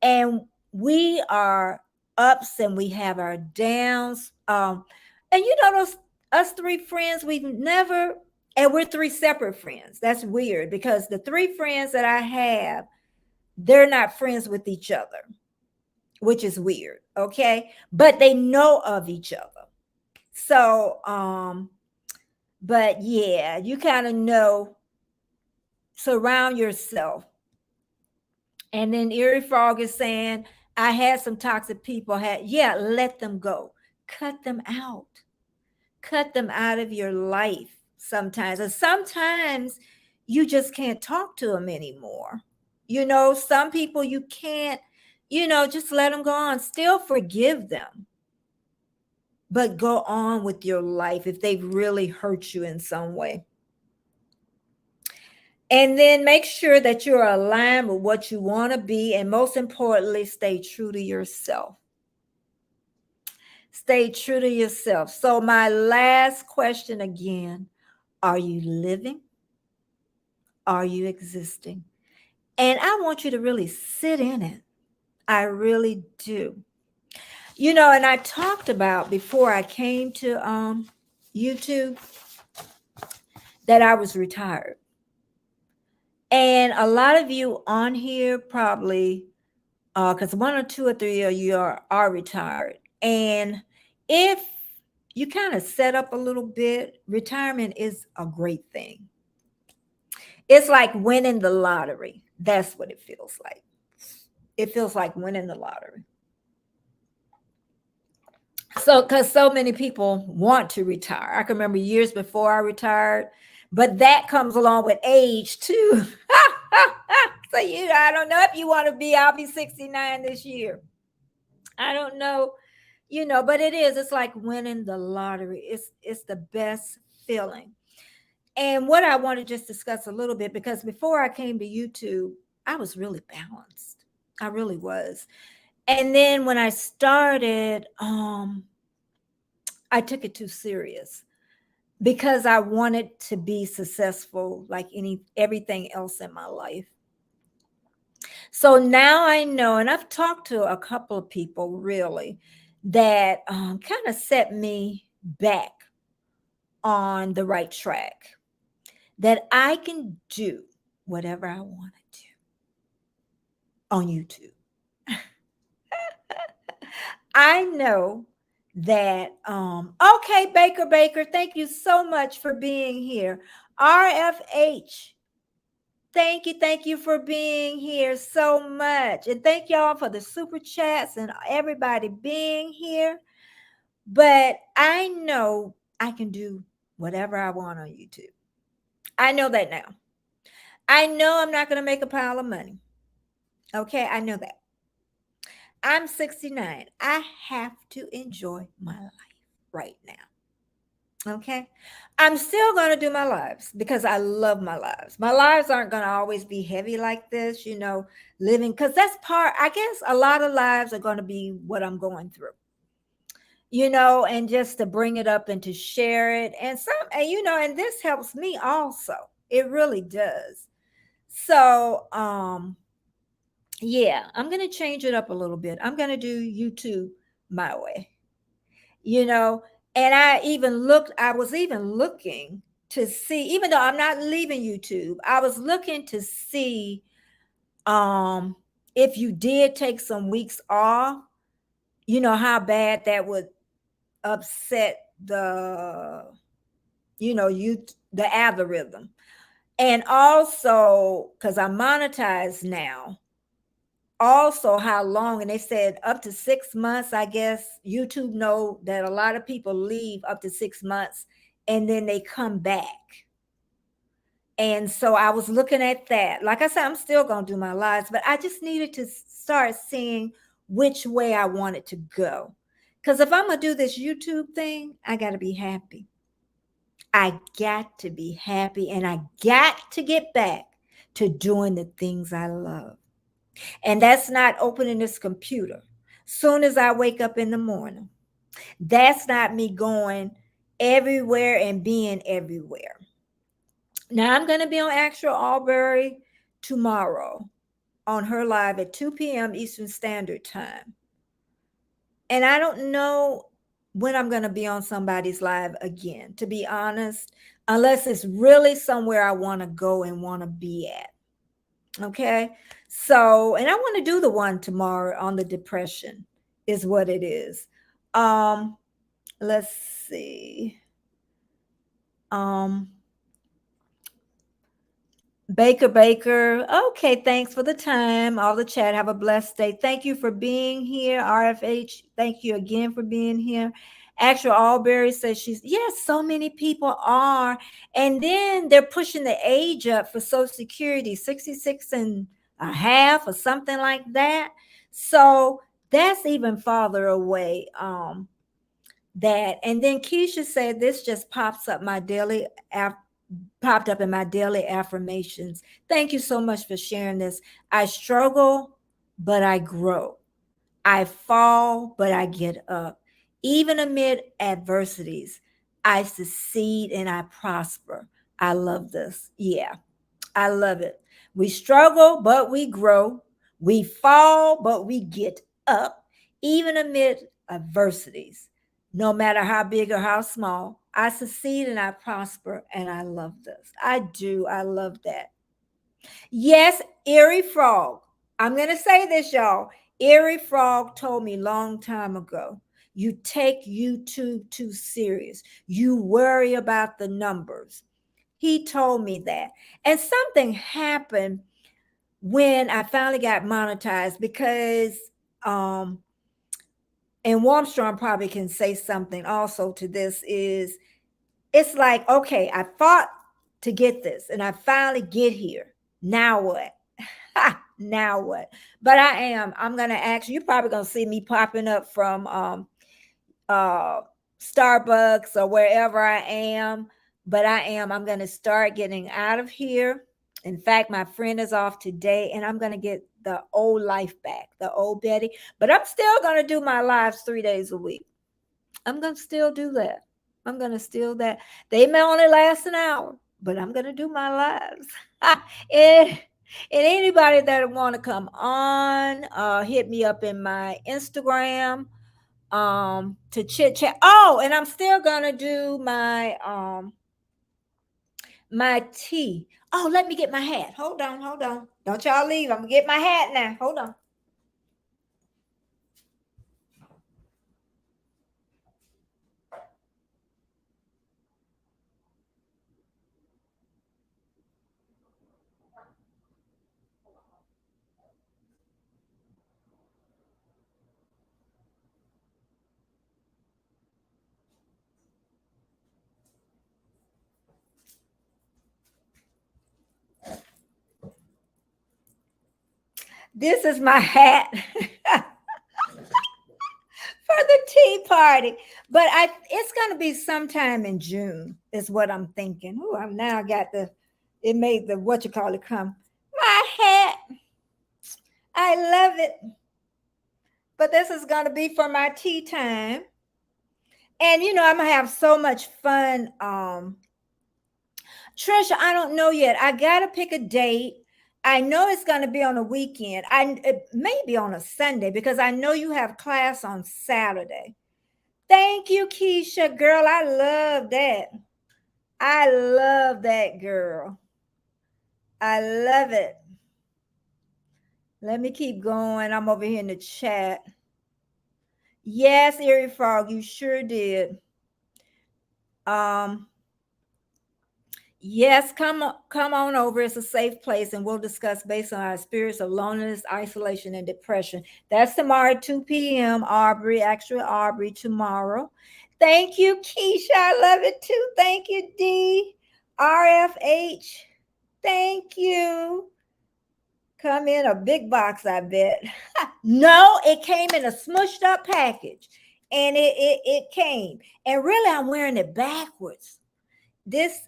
And we are ups and we have our downs. And you know, those us three friends, we've never, and we're three separate friends. That's weird because the three friends that I have, they're not friends with each other, which is weird. Okay. But they know of each other. So, but yeah, you kind of know, surround yourself. And then Erie Frog is saying, I had some toxic people, yeah, let them go. Cut them out. Cut them out of your life sometimes. And sometimes you just can't talk to them anymore. You know, some people you can't, just let them go on. Still forgive them, but go on with your life if they've really hurt you in some way. And then make sure that you're aligned with what you want to be. And most importantly, stay true to yourself. Stay true to yourself. So, my last question again, are you living? Are you existing? And I want you to really sit in it. I really do. And I talked about before I came to YouTube that I was retired. And a lot of you on here probably, because one or two or three of you are retired. And if you kind of set up a little bit, retirement is a great thing. It's like winning the lottery. That's what it feels like. It feels like winning the lottery. So, because so many people want to retire. I can remember years before I retired, but that comes along with age too. So I don't know if you want to be. I'll be 69 this year. I don't know, but it is. It's like winning the lottery. It's the best feeling. And what I want to just discuss a little bit, because before I came to YouTube, I was really balanced. I really was. And then when I started, I took it too serious because I wanted to be successful like everything else in my life. So now I know, and I've talked to a couple of people really that kind of set me back on the right track, that I can do whatever I want to do on YouTube. I know that okay, Baker, thank you so much for being here. RFH, thank you for being here so much. And thank y'all for the super chats and everybody being here. But I know I can do whatever I want on YouTube. I know that now. I know I'm not going to make a pile of money. Okay, I know that. I'm 69. I have to enjoy my life right now. Okay. I'm still going to do my lives because I love my lives. My lives aren't going to always be heavy like this, living, because that's I guess a lot of lives are going to be what I'm going through, and just to bring it up and to share it. And and this helps me also. It really does. So, yeah, I'm going to change it up a little bit. I'm going to do YouTube my way, and I was even looking to see, even though I'm not leaving YouTube, I was looking to see if you did take some weeks off, how bad that would upset the, the algorithm. And also, because I'm monetized now, also how long, and they said up to 6 months. I guess YouTube know that a lot of people leave up to 6 months and then they come back. And so I was looking at that. Like I said, I'm still going to do my lives, but I just needed to start seeing which way I wanted to go. Because if I'm going to do this YouTube thing, I got to be happy. I got to be happy, and I got to get back to doing the things I love. And that's not opening this computer soon as I wake up in the morning. That's not me going everywhere and being everywhere. Now I'm going to be on Actual Albury tomorrow on her live at 2 p.m. Eastern Standard Time. And I don't know when I'm going to be on somebody's live again, to be honest, unless it's really somewhere I want to go and want to be at. Okay. So, and I want to do the one tomorrow on the depression, is what it is. Let's see. Baker. Okay, thanks for the time. All the chat. Have a blessed day. Thank you for being here. RFH, thank you again for being here. Actual Albury says yes, so many people are. And then they're pushing the age up for Social Security, 66 and a half or something like that. So that's even farther away. That. And then Keisha said, this just popped up in my daily affirmations. Thank you so much for sharing this. I struggle, but I grow. I fall, but I get up. Even amid adversities, I succeed and I prosper. I love this. Yeah, I love it. We struggle, but we grow. We fall, but we get up. Even amid adversities, no matter how big or how small, I succeed and I prosper. And I love this. I do. I love that. Yes, Eerie Frog. I'm going to say this, y'all. Eerie Frog told me long time ago, you take YouTube too serious. You worry about the numbers. He told me that. And something happened when I finally got monetized because and Warmstrom probably can say something also to this, is it's like, okay, I fought to get this and I finally get here. Now what? Now what? But I'm gonna actually, you're probably gonna see me popping up from Starbucks or wherever I am. But I'm gonna start getting out of here. In fact, my friend is off today, and I'm gonna get the old life back, the old Betty. But I'm still gonna do my lives 3 days a week. I'm gonna still do that. I'm gonna still that. They may only last an hour, but I'm gonna do my lives. and anybody that want to come on, hit me up in my Instagram to chit chat. Oh, and I'm still gonna do my tea. Oh, let me get my hat. Hold on. Don't y'all leave. I'm gonna get my hat now. Hold on. This is my hat for the tea party. But it's gonna be sometime in June, is what I'm thinking. Oh, I'm now got it made the what you call it come. My hat. I love it. But this is gonna be for my tea time. And I'm gonna have so much fun. Trisha, I don't know yet. I gotta pick a date. I know it's gonna be on a weekend. It may be on a Sunday because I know you have class on Saturday. Thank you, Keisha. Girl, I love that. I love that, girl. I love it. Let me keep going. I'm over here in the chat. Yes, Erie Frog, you sure did. Um, Yes, come on over. It's a safe place, and we'll discuss based on our experience of loneliness, isolation, and depression. That's tomorrow at 2 p.m. Aubrey, actually Aubrey tomorrow. Thank you, Keisha. I love it too. Thank you, D. RFH. Thank you. Come in a big box, I bet. No, it came in a smushed up package. And it came. And really, I'm wearing it backwards. This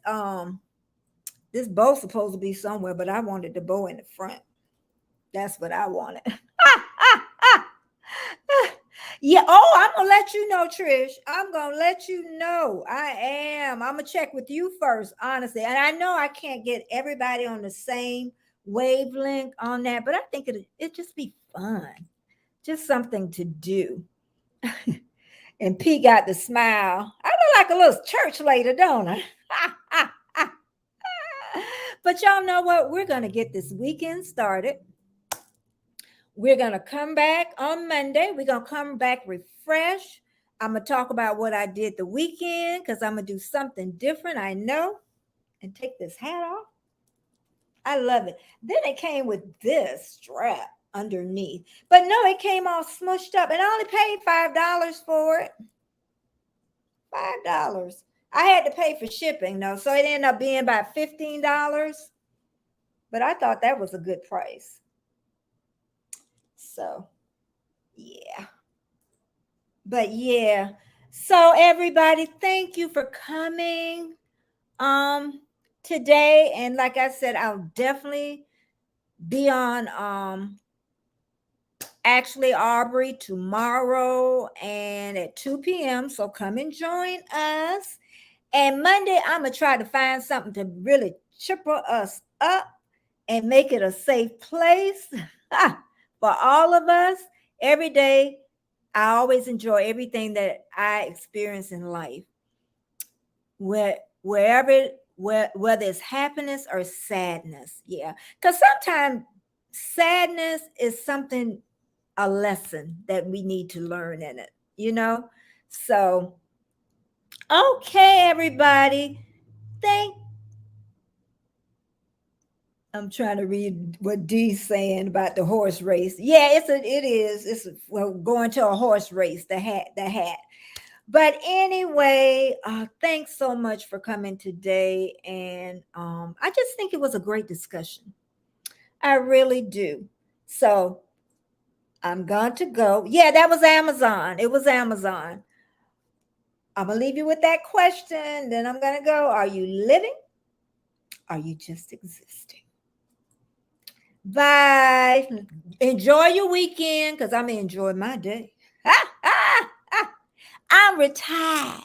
bow's supposed to be somewhere, but I wanted the bow in the front. That's what I wanted. Yeah. Oh, I'm gonna let you know, Trish. I'm gonna let you know. I am. I'm gonna check with you first, honestly. And I know I can't get everybody on the same wavelength on that, but I think it just be fun, just something to do. And P got the smile. I look like a little church lady, don't I? But y'all know what? We're gonna get this weekend started. We're going to come back on Monday. We're going to come back refreshed. I'm going to talk about what I did the weekend because I'm going to do something different, I know. And take this hat off. I love it. Then it came with this strap underneath. But no, it came all smushed up. And I only paid $5 for it. $5. I had to pay for shipping, though. So it ended up being about $15. But I thought that was a good price. So, yeah. But yeah. So everybody, thank you for coming today. And like I said, I'll definitely be on actually Aubrey tomorrow and at 2 p.m. So come and join us. And Monday, I'm gonna try to find something to really chipper us up and make it a safe place for all of us. Every day, I always enjoy everything that I experience in life. Whether it's happiness or sadness, yeah. Because sometimes sadness is something, a lesson that we need to learn in it, you know. So, okay, everybody. Thank I'm trying to read what D's saying about the horse race. Yeah, well, going to a horse race, the hat. But anyway, thanks so much for coming today. And I just think it was a great discussion. I really do. So I'm going to go. Yeah, that was Amazon. It was Amazon. I'm going to leave you with that question. Then I'm going to go. Are you living? Are you just existing? Bye. Enjoy your weekend because I'm going to enjoy my day. I'm retired.